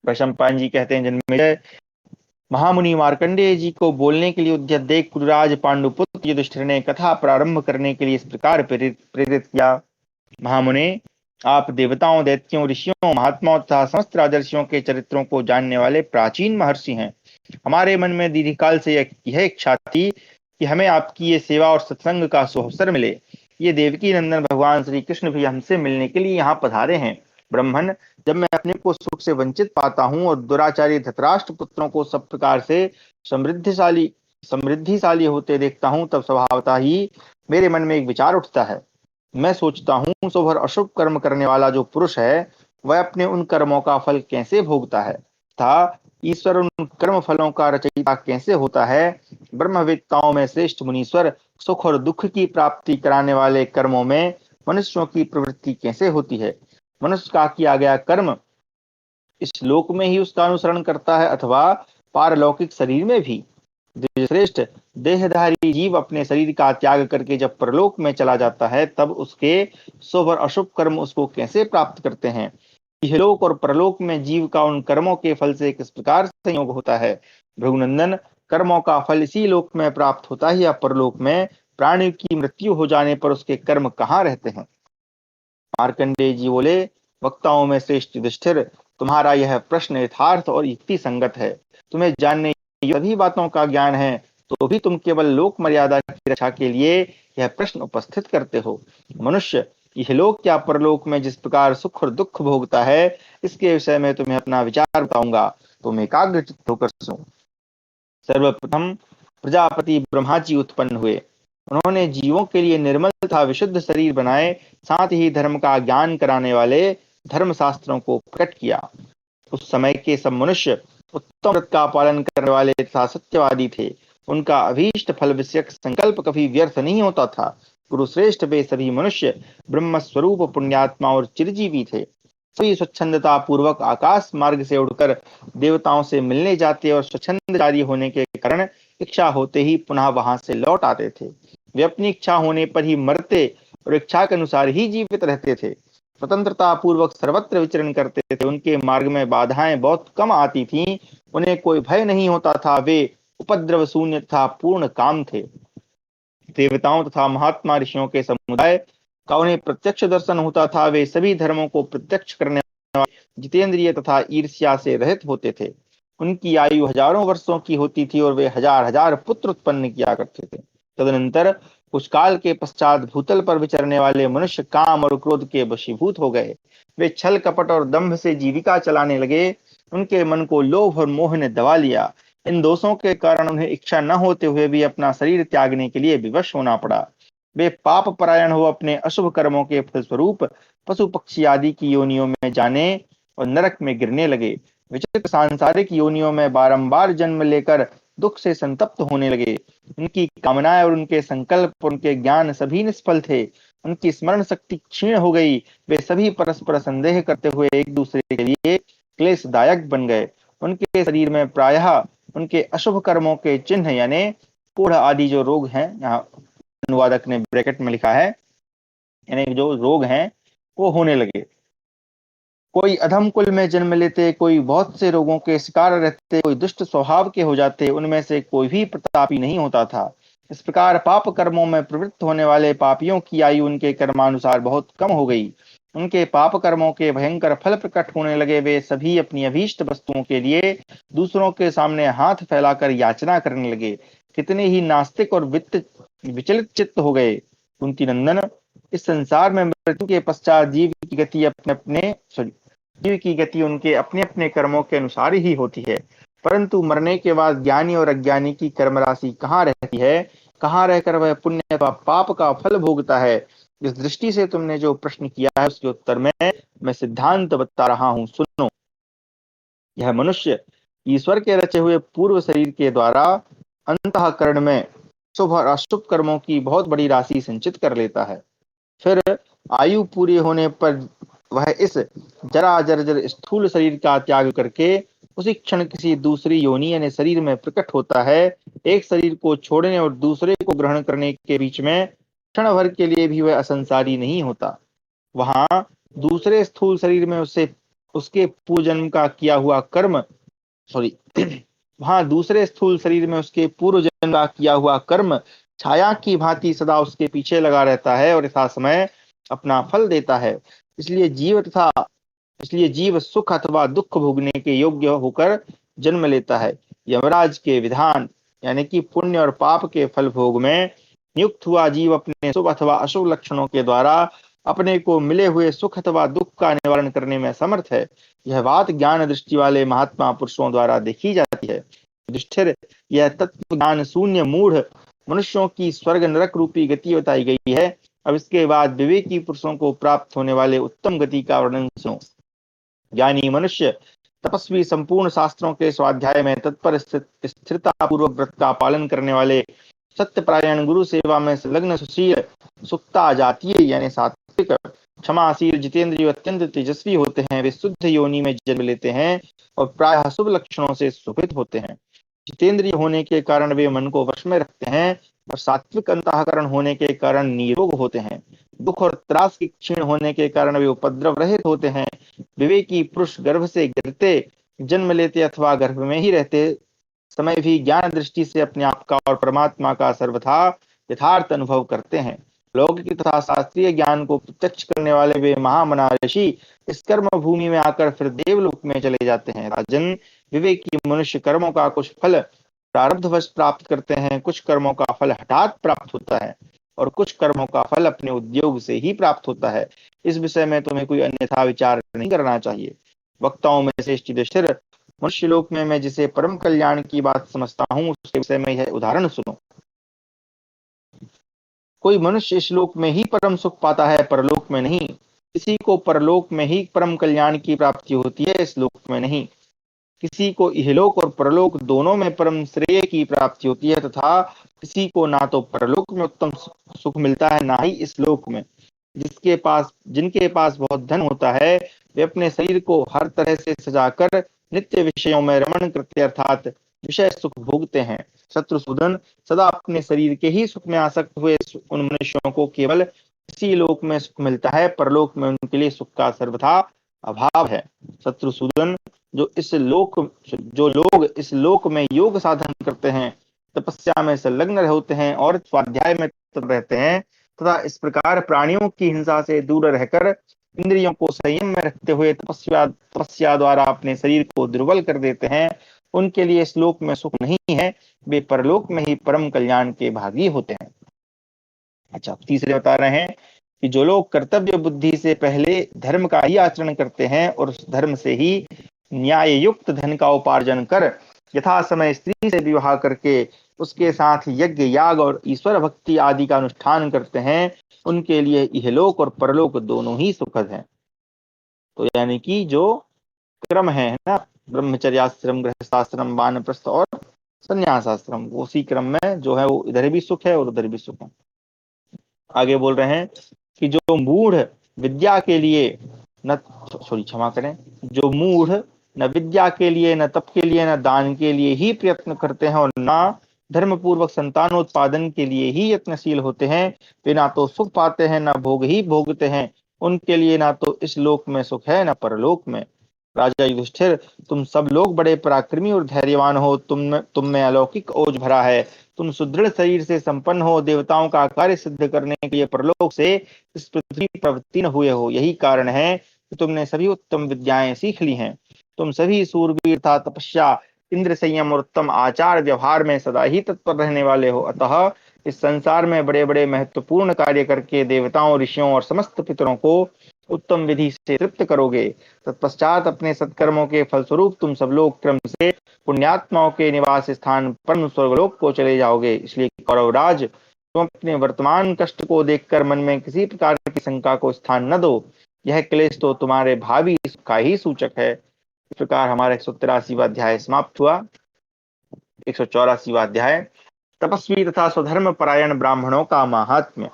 वैशंपायन जी कहते हैं, जन्मेजय, महामुनि मार्कंडेय जी को बोलने के लिए उद्यत देख कुरुराज पांडुपुत्र युधिष्ठिर ने कथा प्रारंभ करने के लिए इस प्रकार प्रेरित किया। महामुने, आप देवताओं, दैत्यों, ऋषियों, महात्माओं तथा समस्त राजर्षियों के चरित्रों को जानने वाले प्राचीन महर्षि हैं। हमारे मन में दीर्घकाल से यह इच्छा थी कि हमें आपकी ये सेवा और सत्संग का सुअवसर मिले। ये देवकी नंदन भगवान श्री कृष्ण भी हमसे मिलने के लिए यहाँ पधारे हैं। ब्रह्मन, जब मैं अपने को सुख से वंचित पाता हूँ और दुराचारी धृतराष्ट्र पुत्रों को सब प्रकार से समृद्धिशाली होते देखता हूँ, तब स्वभावतः ही मेरे मन में एक विचार उठता है। मैं सोचता हूँ, सोभर अशुभ कर्म करने वाला जो पुरुष है, वह अपने उन कर्मों का फल कैसे भोगता है तथा ईश्वर उन कर्म फलों का रचयिता कैसे होता है। ब्रह्मवेत्ताओं में श्रेष्ठ मुनीश्वर सुख और दुख की प्राप्ति कराने वाले कर्मों में मनुष्यों की प्रवृत्ति कैसे होती है। मनुष्य का किया गया कर्म इस लोक में ही उसका अनुसरण करता है अथवा पारलौकिक शरीर में भी। श्रेष्ठ देहधारी जीव अपने शरीर का त्याग करके जब परलोक में चला जाता है, तब उसके शुभ और अशुभ कर्म उसको कैसे प्राप्त करते हैं। इहलोक और परलोक में जीव का उन कर्मों के फल से किस प्रकार संयोग होता है। भृगुनंदन, कर्मों का फल इसी लोक में प्राप्त होता है या परलोक में प्राणी की मृत्यु हो जाने पर उसके कर्म कहाँ रहते हैं। मार्कंडेय जी बोले, वक्ताओं में श्रेष्ठ युधिष्ठिर, तुम्हारा यह प्रश्न यथार्थ और युक्ति संगत है। तुम्हें जानने सभी बातों का ज्ञान है, तो भी तुम केवल लोक मर्यादा की रक्षा के लिए यह प्रश्न उपस्थित करते हो। मनुष्य इहलोक या परलोक में जिस प्रकार सुख और दुख भोगता है, इसके विषय में तुम्हें अपना विचार बताऊंगा। तुम एकाग्र चित्त होकर सुनो। सर्वप्रथम प्रजापति ब्रह्मा जी उत्पन्न हुए। उन्होंने जीवों के लिए निर्मल तथा विशुद्ध शरीर बनाए, साथ ही धर्म का ज्ञान कराने वाले धर्म शास्त्रों को प्रकट किया। उस समय के सब मनुष्य उत्तम व्रत का पालन करने वाले तथा सत्यवादी थे। उनका अभीष्ट फल विषयक संकल्प कभी व्यर्थ नहीं होता था। गुरुश्रेष्ठ वे सभी मनुष्य ब्रह्म स्वरूप पुण्यात्मा और चिरजीवी थे। सभी स्वच्छंदता पूर्वक आकाश मार्ग से उड़कर देवताओं से मिलने जाते और स्वच्छंद जारी होने के कारण इच्छा होते ही पुनः वहां से लौट आते थे। वे अपनी इच्छा होने पर ही मरते और इच्छा के अनुसार ही जीवित रहते थे। स्वतंत्रता पूर्वक सर्वत्र विचरण करते थे। उनके मार्ग में बाधाएं बहुत कम आती थीं। उन्हें कोई भय नहीं होता था। वे उपद्रव शून्य तथा पूर्ण काम थे। देवताओं तथा महात्मा ऋषियों के समुदाय का उन्हें प्रत्यक्ष दर्शन होता था। वे सभी धर्मों को प्रत्यक्ष करने वाले जितेंद्रिय तथा ईर्ष्या से रहित होते थे। उनकी आयु हजारों वर्षों की होती थी और वे हजार हजार पुत्र उत्पन्न किया करते थे। तदनंतर कुछ काल के पश्चात भूतल पर विचरने वाले मनुष्य काम और क्रोध के वशीभूत हो गए। वे छल कपट और दंभ से जीविका चलाने लगे। उनके मन को लोभ और मोह ने दबा लिया। इन दोषों के कारण उन्हें इच्छा न होते हुए भी अपना शरीर त्यागने के लिए विवश होना पड़ा। वे पाप परायण हो अपने अशुभ कर्मों के फलस्वरूप पशु पक्षी आदि की योनियों में जाने और नरक में गिरने लगे। विचित्र सांसारिक योनियों में बारंबार जन्म लेकर दुख से संतप्त होने लगे। उनकी कामनाएं और उनके संकल्प, उनके ज्ञान सभी निष्फल थे। उनकी स्मरण शक्ति क्षीण हो गई। वे सभी परस्पर संदेह करते हुए एक दूसरे के लिए क्लेशदायक बन गए। उनके शरीर में प्रायः उनके अशुभ कर्मों के चिन्ह यानी कोढ़ आदि जो रोग हैं, यहाँ अनुवादक ने ब्रैकेट में लिखा है, यानी जो रोग हैं वो होने लगे। कोई अधम कुल में जन्म लेते, कोई बहुत से रोगों के शिकार रहते, कोई दुष्ट स्वभाव के हो जाते। उनमें से कोई भी प्रतापी नहीं होता था। इस प्रकार पाप कर्मों में प्रवृत्त होने वाले पापियों की आयु उनके कर्मानुसार बहुत कम हो गई। उनके पाप कर्मों के भयंकर फल प्रकट होने लगे। वे सभी अपनी अभीष्ट वस्तुओं के लिए दूसरों के सामने हाथ फैलाकर याचना करने लगे। कितने ही नास्तिक और विचलित चित्त हो गए। कुंती नंदन, इस संसार में मृत्यु के पश्चात जीव की गति उनके अपने अपने कर्मों के अनुसार ही होती है। परंतु मरने के बाद ज्ञानी और अज्ञानी की कर्म राशि कहाँ रहती है? कहाँ रहकर वह पुण्य व पाप का फल भोगता है? इस दृष्टि से तुमने जो प्रश्न किया है उसके उत्तर में मैं सिद्धांत बता रहा हूं, सुनो। यह मनुष्य ईश्वर के रचे हुए पूर्व शरीर के द्वारा अंतःकरण में शुभ और अशुभ कर्मों की बहुत बड़ी राशि संचित कर लेता है। फिर आयु पूरी होने पर वह इस जरा जर्जर स्थूल शरीर का त्याग करके उसी क्षण किसी दूसरी योनि यानी शरीर में प्रकट होता है। एक शरीर को छोड़ने और दूसरे को ग्रहण करने के बीच में क्षण भर के लिए भी वह असंसारी नहीं होता। वहां दूसरे स्थूल शरीर में उसे उसके पूर्वजन्म का किया हुआ कर्म सॉरी वहां दूसरे स्थूल शरीर में उसके पूर्व जन्म का किया हुआ कर्म छाया की भांति सदा उसके पीछे लगा रहता है और यथा समय अपना फल देता है। इसलिए जीव सुख अथवा दुख भोगने के योग्य होकर जन्म लेता है। यमराज के विधान यानी कि पुण्य और पाप के फल भोग में नियुक्त हुआ जीव अपने शुभ अथवा अशुभ लक्षणों के द्वारा अपने को मिले हुए सुख अथवा दुख का निवारण करने में समर्थ है। यह बात ज्ञान दृष्टि वाले महात्मा पुरुषों द्वारा देखी जाती है। युधिष्ठिर, यह तत्व ज्ञान शून्य मूढ़ मनुष्यों की स्वर्ग नरक रूपी गति बताई गई है। अब इसके बाद विवेकी पुरुषों को प्राप्त होने वाले उत्तम गति का वर्णन सुनो। ज्ञानी मनुष्य तपस्वी संपूर्ण शास्त्रों के स्वाध्याय में तत्पर स्थिरता पूर्वक व्रत का पालन करने वाले सत्यपरायण गुरु सेवा में संलग्न सुशील सुक्ता जातीय यानी सात्विक क्षमाशील जितेंद्रिय अत्यंत तेजस्वी होते हैं। वे शुद्ध योनि में जन्म लेते हैं और प्रायः शुभ लक्षणों से शोभित होते हैं। जितेंद्रिय होने के कारण वे मन को वश में रखते हैं और सात्विक अंतःकरण होने के कारण निरोग होते हैं। दुख और त्रास के क्षीण होने के कारण वे उपद्रव रहित होते हैं। विवेकी पुरुष गर्भ से गिरते, जन्म लेते अथवा गर्भ में ही रहते समय भी ज्ञान दृष्टि से अपने आप का और परमात्मा का सर्वथा यथार्थ अनुभव करते हैं। लौकिक तथा शास्त्रीय ज्ञान को प्रत्यक्ष करने वाले वे महामना ऋषि इस कर्म भूमि में आकर फिर देवलोक में चले जाते हैं। राजन, विवेकी मनुष्य कर्मों का कुछ फल प्रारब्धवश प्राप्त करते हैं, कुछ कर्मों का फल हठात प्राप्त होता है और कुछ कर्मों का फल अपने उद्योग से ही प्राप्त होता है। इस विषय में तुम्हें कोई अन्यथा विचार नहीं करना चाहिए। वक्ताओं में श्रेष्ठ युधिष्ठिर, मनुष्य लोक में मैं जिसे परम कल्याण की बात समझता हूँ उसके विषय में यह उदाहरण सुनो। कोई मनुष्य इस लोक में ही परम सुख पाता है, परलोक में नहीं। किसी को परलोक में ही परम कल्याण की प्राप्ति होती है, इस लोक में नहीं। किसी को इहलोक और परलोक दोनों में परम श्रेय की प्राप्ति होती है, तथा किसी को ना तो परलोक में उत्तम सुख मिलता है, ना ही इस लोक में। जिनके पास बहुत धन होता है, वे अपने शरीर को हर तरह से सजाकर नित्य विषयों में रमण करते, अर्थात विषय सुख भोगते हैं। शत्रुसूदन, सदा अपने शरीर के ही सुख में आसक्त हुए उन मनुष्यों को केवल इसी लोक में सुख मिलता है, परलोक में उनके लिए सुख का सर्वथा अभाव है। शत्रुसूदन, जो लोग इस लोक में योग साधन करते हैं, तपस्या में संलग्न होते हैं और स्वाध्याय में तत्पर रहते हैं, तथा इस प्रकार प्राणियों की हिंसा से दूर रहकर इंद्रियों को संयम में रखते हुए तपस्या द्वारा अपने शरीर को दुर्बल कर देते हैं, उनके लिए श्लोक में सुख नहीं है, वे परलोक में ही परम कल्याण के भागी होते हैं। अच्छा, तीसरे बता रहे हैं कि जो लोग कर्तव्य बुद्धि से पहले धर्म का ही आचरण करते हैं और उस धर्म से ही न्याय युक्त धन का उपार्जन कर यथा समय स्त्री से विवाह करके उसके साथ यज्ञ याग और ईश्वर भक्ति आदि का अनुष्ठान करते हैं, उनके लिए इहलोक और परलोक दोनों ही सुखद हैं। तो यानी कि जो क्रम है ना, ब्रह्मचर्याश्रम, गृहस्थाश्रम, वानप्रस्थ और संन्यासाश्रम, उसी क्रम में जो है वो इधर भी सुख है और उधर भी सुख है। आगे बोल रहे हैं कि जो मूढ़ विद्या के लिए न क्षमा करें, जो मूढ़ न विद्या के लिए, न तप के लिए, न दान के लिए ही प्रयत्न करते हैं और न धर्म पूर्वक संतानोत्पादन के लिए ही यत्नशील होते हैं, वे ना तो सुख पाते हैं, न भोग ही भोगते हैं। उनके लिए ना तो इस लोक में सुख है, न परलोक में। राजा युधिष्ठिर, तुम सब लोग बड़े पराक्रमी और धैर्यवान हो, तुम में अलौकिक ओज भरा है, तुम सुदृढ़ शरीर से संपन्न हो, देवताओं का कार्य सिद्ध करने के लिए परलोक से इस पृथ्वी पर अवतीर्ण हुए हो। यही कारण है कि तुमने सभी उत्तम विद्याएं सीख ली हैं। तुम सभी सूरवीर था, तपस्या, इंद्र संयम और उत्तम आचार व्यवहार में सदा ही तत्पर रहने वाले हो। अतः इस संसार में बड़े बड़े महत्वपूर्ण कार्य करके देवताओं, ऋषियों और समस्त पितरों को उत्तम विधि से तृप्त करोगे। तत्पश्चात अपने सत्कर्मों के फलस्वरूप तुम सब लोग क्रम से पुण्यात्माओं के निवास स्थान परम स्वर्गलोक को चले जाओगे। इसलिए कौरवराज, तुम अपने वर्तमान कष्ट को देखकर मन में किसी प्रकार की शंका को स्थान न दो। यह क्लेश तो तुम्हारे भावी सुख का ही सूचक है। इस प्रकार हमारा 183वां अध्याय समाप्त हुआ। 184वां अध्याय, तपस्वी तथा स्वधर्म परायण ब्राह्मणों का महात्म्य।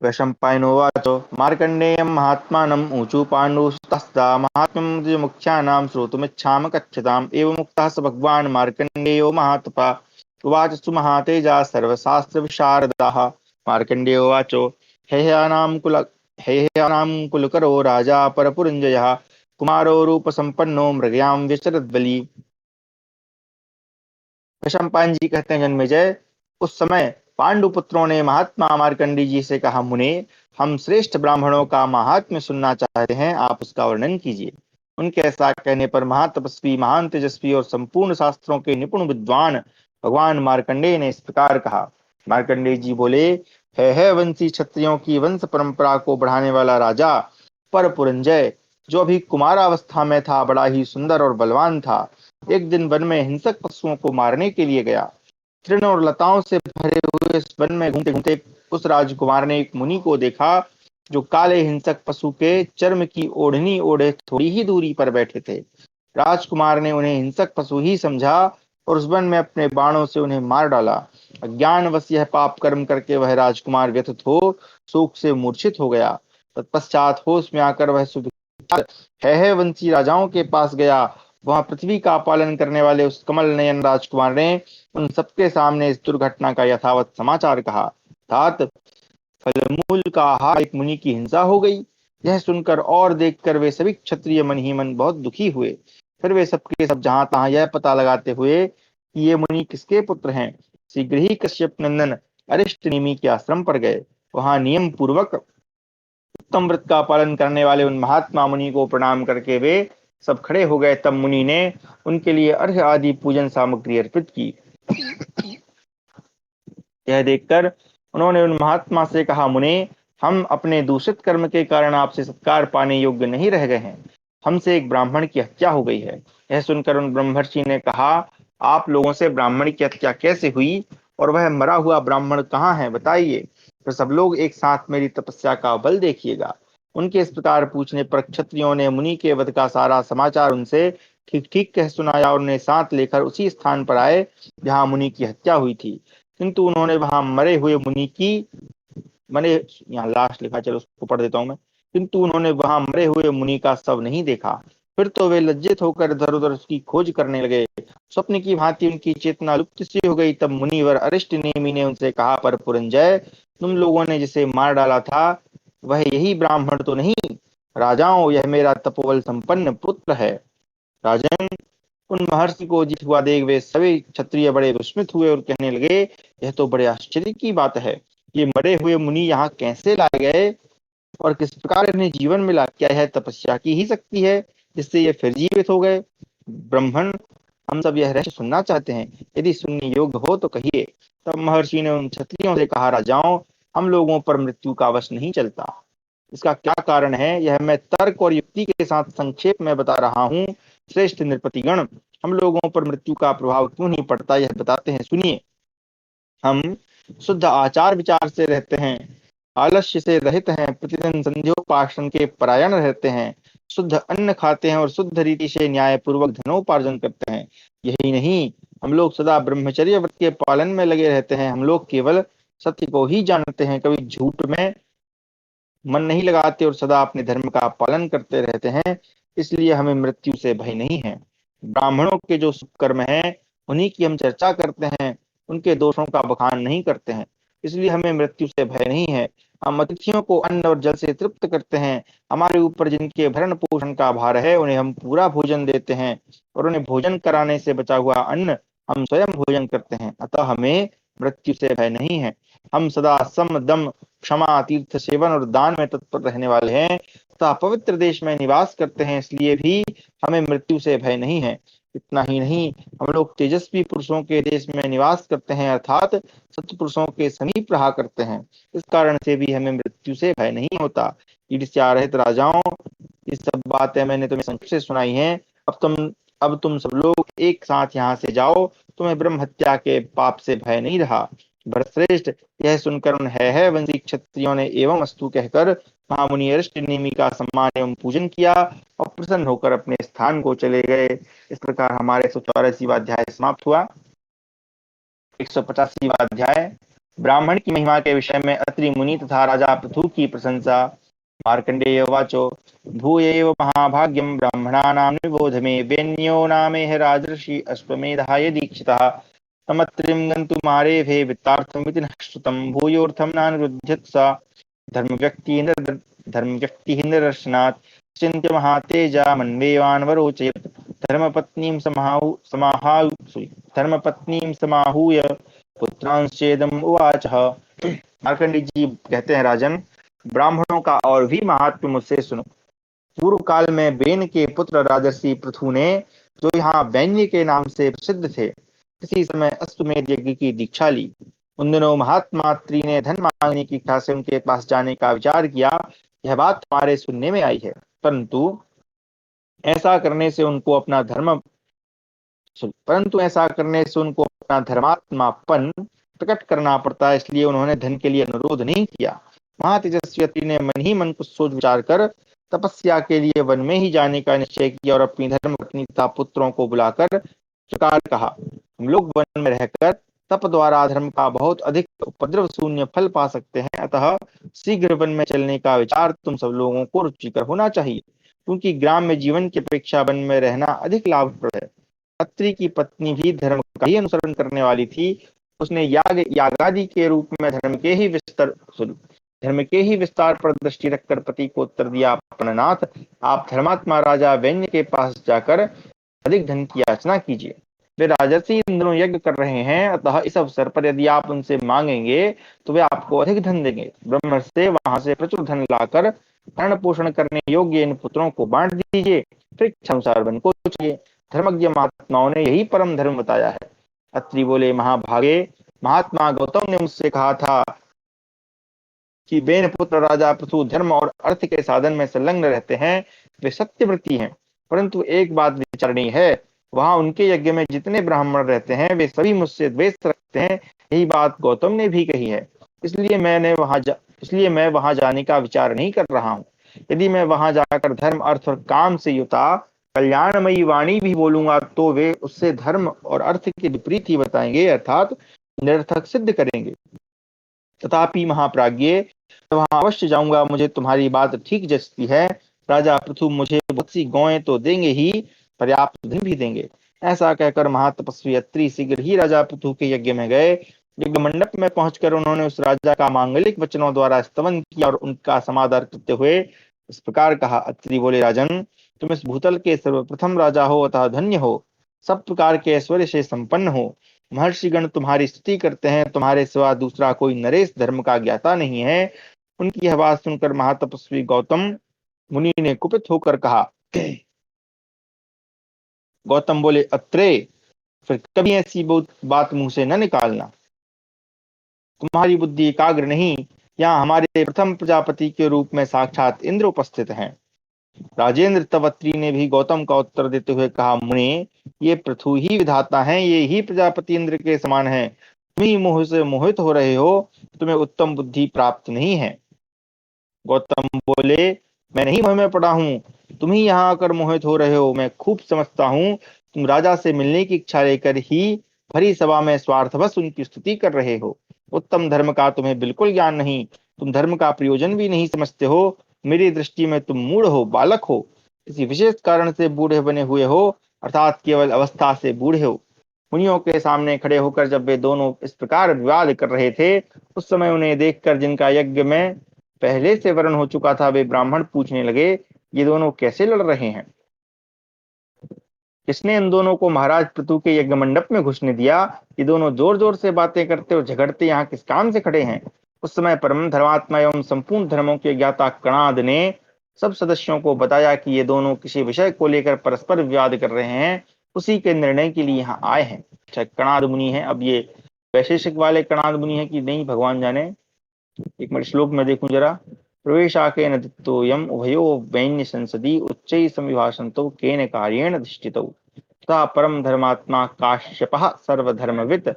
वैशंपायनोवाच मार्कण्डेयं महात्मानम् ऊचु पाण्डुस्तस्ता महात्म्यं मुख्यानां श्रोतुमिच्छाम कच्छताम्। एवमुक्तः स भगवान् मार्कण्डेयो महातपः उवाच सुमहातेजा सर्वशास्त्र विशारदाः। मार्कण्डेयोवाच हेहयानां कुलकरो राजा परपुरञ्जयः कुमारो रूपसम्पन्नो मृगयां विचरद्बली। वैशंपायन जी कहते हैं, जन्मेजय, उस समय पांडु पुत्रों ने महात्मा मार्कंडी जी से कहा, मुने, हम श्रेष्ठ ब्राह्मणों का महात्म्य सुनना चाहते हैं, आप उसका वर्णन कीजिए। उनके ऐसा कहने पर महातपस्वी, महान तेजस्वी और संपूर्ण शास्त्रों के निपुण विद्वान भगवान मार्कंडेय ने इस प्रकार कहा। मार्कंडेय जी बोले, है वंशी क्षत्रियों की वंश परंपरा को बढ़ाने वाला राजा परपुरंजय, जो अभी कुमारावस्था में था, बड़ा ही सुंदर और बलवान था। एक दिन वन में हिंसक पशुओं को मारने के लिए गया। तृण और लताओं से भरे हुए इस वन में घूमते घूमते उस राजकुमार ने एक मुनि को देखा, जो काले हिंसक पशु के चर्म की ओढ़नी ओढ़े थोड़ी ही दूरी पर बैठे थे। राजकुमार ने उन्हें हिंसक पशु ही समझा और उस वन में अपने बाणों से उन्हें मार डाला। अज्ञानवश यह पाप कर्म करके वह राजकुमार व्यथित हो शोक से मूर्छित हो गया। तत्पश्चात होश में आकर वह सुविख्यात है वंशी राजाओं के पास गया। वहां पृथ्वी का पालन करने वाले उस कमल नयन राजकुमार ने उन सबके सामने इस दुर्घटना का यथावत समाचार कहा। अर्थात फलमूल का आहार एक मुनि की हिंसा हो गई। यह सुनकर और देखकर वे सभी क्षत्रिय मन ही मन बहुत दुखी हुए। फिर वे सबके सब जहां तहां यह पता लगाते हुए कि ये मुनि किसके पुत्र हैं, शीघ्र ही कश्यप नंदन अरिष्ट नेमि के आश्रम पर गए। वहां नियम पूर्वक उत्तम व्रत का पालन करने वाले उन महात्मा मुनि को प्रणाम करके वे सब खड़े हो गए। तब मुनि ने उनके लिए अर्घ्य आदि पूजन सामग्री अर्पित की। यह देखकर उन्होंने उन महात्मा से कहा, मुने, हम अपने दूषित कर्म के कारण आपसे सत्कार पाने योग्य नहीं रह गए हैं। हमसे एक ब्राह्मण की हत्या हो गई है। यह सुनकर उन ब्रह्मर्षि ने कहा, आप लोगों से ब्राह्मण की हत्या कैसे हुई और वह मरा हुआ ब्राह्मण कहाँ है, बताइए। तो सब लोग एक साथ मेरी तपस्या का बल देखिएगा। उनके इस प्रकार पूछने पर क्षत्रियों ने मुनि के वध का सारा समाचार उनसे ठीक ठीक कह सुनाया और उन्हें साथ लेकर उसी स्थान पर आए जहां मुनि की हत्या हुई थी। किंतु उन्होंने वहां मरे हुए मुनि की मैंने यहाँ लास्ट लिखा, चलो उसको पढ़ देता हूँ मैं। किंतु उन्होंने वहां मरे हुए मुनि का शव नहीं देखा। फिर तो वे लज्जित होकर इधर उधर उसकी खोज करने लगे। स्वप्न की भांति उनकी चेतना लुप्त सी हो गई। तब मुनिवर अरिष्ट नेमि ने उनसे कहा, पर पुरंजय, तुम लोगों ने जिसे मार डाला था वह यही ब्राह्मण तो नहीं? राजाओं, यह मेरा तपोबल संपन्न पुत्र है। राजन, उन महर्षि को जीत हुआ देख वे सभी क्षत्रिय बड़े विस्मित हुए और कहने लगे, यह तो बड़े आश्चर्य की बात है। ये मरे हुए मुनि यहाँ कैसे लाए गए और किस प्रकार इन्हें जीवन मिला? क्या यह तपस्या की ही शक्ति है जिससे ये फिर जीवित हो गए? ब्राह्मण, हम सब यह रहस्य सुनना चाहते हैं, यदि सुनने योग्य हो तो कहिए। तब महर्षि ने उन क्षत्रियों से कहा, राजाओं, हम लोगों पर मृत्यु का वश नहीं चलता। इसका क्या कारण है यह मैं तर्क और युक्ति के साथ संक्षेप में बता रहा हूँ। श्रेष्ठ नृपतिगण, हम लोगों पर मृत्यु का प्रभाव क्यों नहीं पड़ता यह बताते हैं, सुनिए। हम शुद्ध आचार विचार से रहते हैं, आलस्य से रहित हैं, प्रतिदिन संध्योपासन के परायण रहते हैं, शुद्ध अन्न खाते हैं और शुद्ध रीति से न्याय पूर्वक धनोपार्जन करते हैं। यही नहीं, हम लोग सदा ब्रह्मचर्य व्रत के पालन में लगे रहते हैं। हम लोग केवल सत्य को ही जानते हैं, कभी झूठ में मन नहीं लगाते और सदा अपने धर्म का पालन करते रहते हैं। इसलिए हमें मृत्यु से भय नहीं है। ब्राह्मणों के जो कर्म हैं उन्हीं की हम चर्चा करते हैं, उनके दोषों का बखान नहीं करते हैं। इसलिए हमें मृत्यु से भय नहीं है। हम अतिथियों को अन्न और जल से तृप्त करते हैं। हमारे ऊपर जिनके भरण पोषण का भार है उन्हें हम पूरा भोजन देते हैं और उन्हें भोजन कराने से बचा हुआ अन्न हम स्वयं भोजन करते हैं। अतः हमें मृत्यु से भय नहीं है। हम सदा सम दम क्षमा तीर्थ सेवन और दान में तत्पर रहने वाले हैं तथा पवित्र देश में निवास करते हैं, इसलिए भी हमें मृत्यु से भय नहीं है। इतना ही नहीं, हम लोग तेजस्वी पुरुषों के देश में निवास करते हैं, अर्थात सत्य पुरुषों के समीप रहा करते हैं। इस कारण से भी हमें मृत्यु से भय नहीं होता। ईर्ष्या रहित राजाओं, ये सब बातें मैंने तुम्हें संक्षेप से सुनाई हैं। अब तुम सब लोग एक साथ यहाँ से जाओ, तुम्हें ब्रह्म हत्या के पाप से भय नहीं रहा। भरतश्रेष्ठ, यह सुनकर उन है वंशी क्षत्रियों ने एवं अस्तु कहकर महामुनि अरिष्ट नेमि का सम्मान एवं पूजन किया और प्रसन्न होकर अपने स्थान को चले गए। इस प्रकार हमारे 184वां अध्याय समाप्त हुआ। 185वां अध्याय ब्राह्मण की महिमा के विषय में अत्रि मुनि तथा राजा पृथु की प्रशंसा। मार्कंडेय वाचो, भूयैव महाभाग्यम ब्राह्मणानां निबोध मे, वेन्यो नामेह राजर्षि अश्वमेधाय दीक्षितः, तमत्रिं गन्तुमारेभे वित्तार्थमिति न श्रुतं, भूयोऽर्थं नानुरुध्यत सा धर्मव्यक्तिः निदर्शनात्, चिन्त्य महातेजा मन्वेवान्वरोचयत्, धर्मपत्नीं समाहूय पुत्रांश्चेदम् उवाचः। मार्कंडेय जी कहते हैं, राजन, ब्राह्मणों का और भी महात्म्य मुझसे सुनो। पूर्व काल में बेन के पुत्र राजर्षि पृथु ने, जो यहाँ वैन्य के नाम से प्रसिद्ध थे, इसी समय अश्वमेध यज्ञ की दीक्षा ली। उन दिनों महात्मा अत्रि ने धन मांगने की इच्छा से उनके पास जाने का विचार किया। यह बात हमारे सुनने में आई है, परंतु ऐसा करने से उनको अपना धर्मात्मापन प्रकट करना पड़ता है, इसलिए उन्होंने धन के लिए अनुरोध नहीं किया। महातेजस्वी अत्रि ने मन ही मन कुछ सोच विचार कर तपस्या के लिए वन में ही जाने का निश्चय किया और अपनी धर्म पत्नी तथा पुत्रों को बुलाकर प्रकार कहा, हम लोग वन में रहकर तप द्वारा धर्म का बहुत अधिक उपद्रव शून्य फल पा सकते हैं, अतः शीघ्र वन में चलने का विचार तुम सब लोगों को रुचिकर होना चाहिए, क्योंकि ग्राम में जीवन की अपेक्षा वन में रहना अधिक लाभप्रद है। अत्रि की पत्नी भी धर्म का ही अनुसरण करने वाली थी। उसने यागादि के रूप में धर्म के ही विस्तार पर दृष्टि रखकर पति को उत्तर दिया, अपननाथ, आप धर्मात्मा राजा वैन्य के पास जाकर अधिक धन की याचना कीजिए। वे राजर्षि इन दिनों यज्ञ कर रहे हैं, अतः इस अवसर पर यदि आप उनसे मांगेंगे तो वे आपको अधिक धन देंगे। ब्रह्म से वहां से प्रचुर धन लाकर भरण पोषण करने योग्य इन पुत्रों को बांट दीजिए, फिर इच्छानुसार वन को चाहिए। धर्मज्ञ महात्माओं ने यही परम धर्म बताया है। अत्रि बोले, महाभागे, महात्मा गौतम ने मुझसे कहा था कि बेन पुत्र राजा पृथु धर्म और अर्थ के साधन में संलग्न रहते हैं, वे सत्यव्रती हैं। परंतु एक बात विचारनीय है, वहां उनके यज्ञ में जितने ब्राह्मण रहते हैं वे सभी मुझसे द्वेष रखते हैं। यही बात गौतम ने भी कही है, इसलिए मैं वहां जाने का विचार नहीं कर रहा हूँ। यदि मैं वहां जाकर धर्म अर्थ और काम से युता कल्याणमयी वाणी भी बोलूंगा तो वे उससे धर्म और अर्थ के विपरीत ही बताएंगे, अर्थात निरर्थक सिद्ध करेंगे। तथापि महाप्राज्ञे मैं वहां अवश्य जाऊंगा, मुझे तुम्हारी बात ठीक जचती है। राजा पृथु मुझे बहुत सी गौएं तो देंगे ही, पर्याप्त धन भी देंगे। ऐसा कहकर महातपस्वी अत्रि शीघ्र ही राजा पृथु के यज्ञ में गए। यज्ञ मंडप में पहुंचकर उन्होंने उस राजा का मांगलिक वचनों द्वारा स्तवन किया और उनका समादर करते हुए इस प्रकार कहा। अत्रि बोले, राजन, तुम इस भूतल के सर्वप्रथम राजा हो, अतः धन्य हो, सब प्रकार के ऐश्वर्य से संपन्न हो। महर्षिगण तुम्हारी स्तुति करते हैं, तुम्हारे सिवा दूसरा कोई नरेश धर्म का ज्ञाता नहीं है। उनकी यह बात सुनकर महातपस्वी गौतम मुनि ने कुपित होकर कहा। गौतम बोले, अत्रे, फिर कभी ऐसी बात मुंह से न निकालना। तुम्हारी बुद्धि एकाग्र नहीं। यहाँ हमारे प्रथम प्रजापति के रूप में साक्षात इंद्र उपस्थित हैं। राजेंद्र तवत्री ने भी गौतम का उत्तर देते हुए कहा, मुने, ये पृथु ही विधाता हैं, ये ही प्रजापति इंद्र के समान हैं। तुम ही मोह से मोहित हो रहे हो, तुम्हें उत्तम बुद्धि प्राप्त नहीं है। गौतम बोले, मैं नहीं मोह में पड़ा हूँ, तुम ही यहाँ आकर मोहित हो रहे हो। मैं खूब समझता हूँ, तुम राजा से मिलने की इच्छा लेकर ही भरी सभा में स्वार्थवश उनकी स्तुति कर रहे हो। उत्तम धर्म का तुम्हें बिल्कुल ज्ञान नहीं, तुम धर्म का प्रयोजन भी नहीं समझते हो। मेरी दृष्टि में तुम मूढ़ हो, बालक हो, किसी विशेष कारण से बूढ़े बने हुए हो, अर्थात केवल अवस्था से बूढ़े हो। मुनियों के सामने खड़े होकर जब वे दोनों इस प्रकार विवाद कर रहे थे, उस समय उन्हें देखकर जिनका यज्ञ में पहले से वर्ण हो चुका था, वे ब्राह्मण पूछने लगे, ये दोनों कैसे लड़ रहे हैं? किसने इन दोनों को महाराज पृथु के यज्ञ मंडप में घुसने दिया? ये दोनों जोर जोर से बातें करते और झगड़ते यहाँ किस काम से खड़े हैं? उस समय परम धर्मात्मा एवं संपूर्ण धर्मों के ज्ञाता कणाद ने सब सदस्यों को बताया कि ये दोनों किसी विषय को लेकर परस्पर विवाद कर रहे हैं, उसी के निर्णय के लिए यहाँ आए हैं। अच्छा, कणाद मुनि है। अब ये वैशेषिक वाले कणाद मुनि है कि नहीं, भगवान जाने। एक मिनट श्लोक में देखूं जरा। प्रवेशाकेन दित्तोऽयम् उभयो वैन्य संसदि उच्चैः संविभाषन्तो केन कार्येण अधिष्ठितौ तथा परम धर्मात्मा काश्यपः सर्वधर्मवित्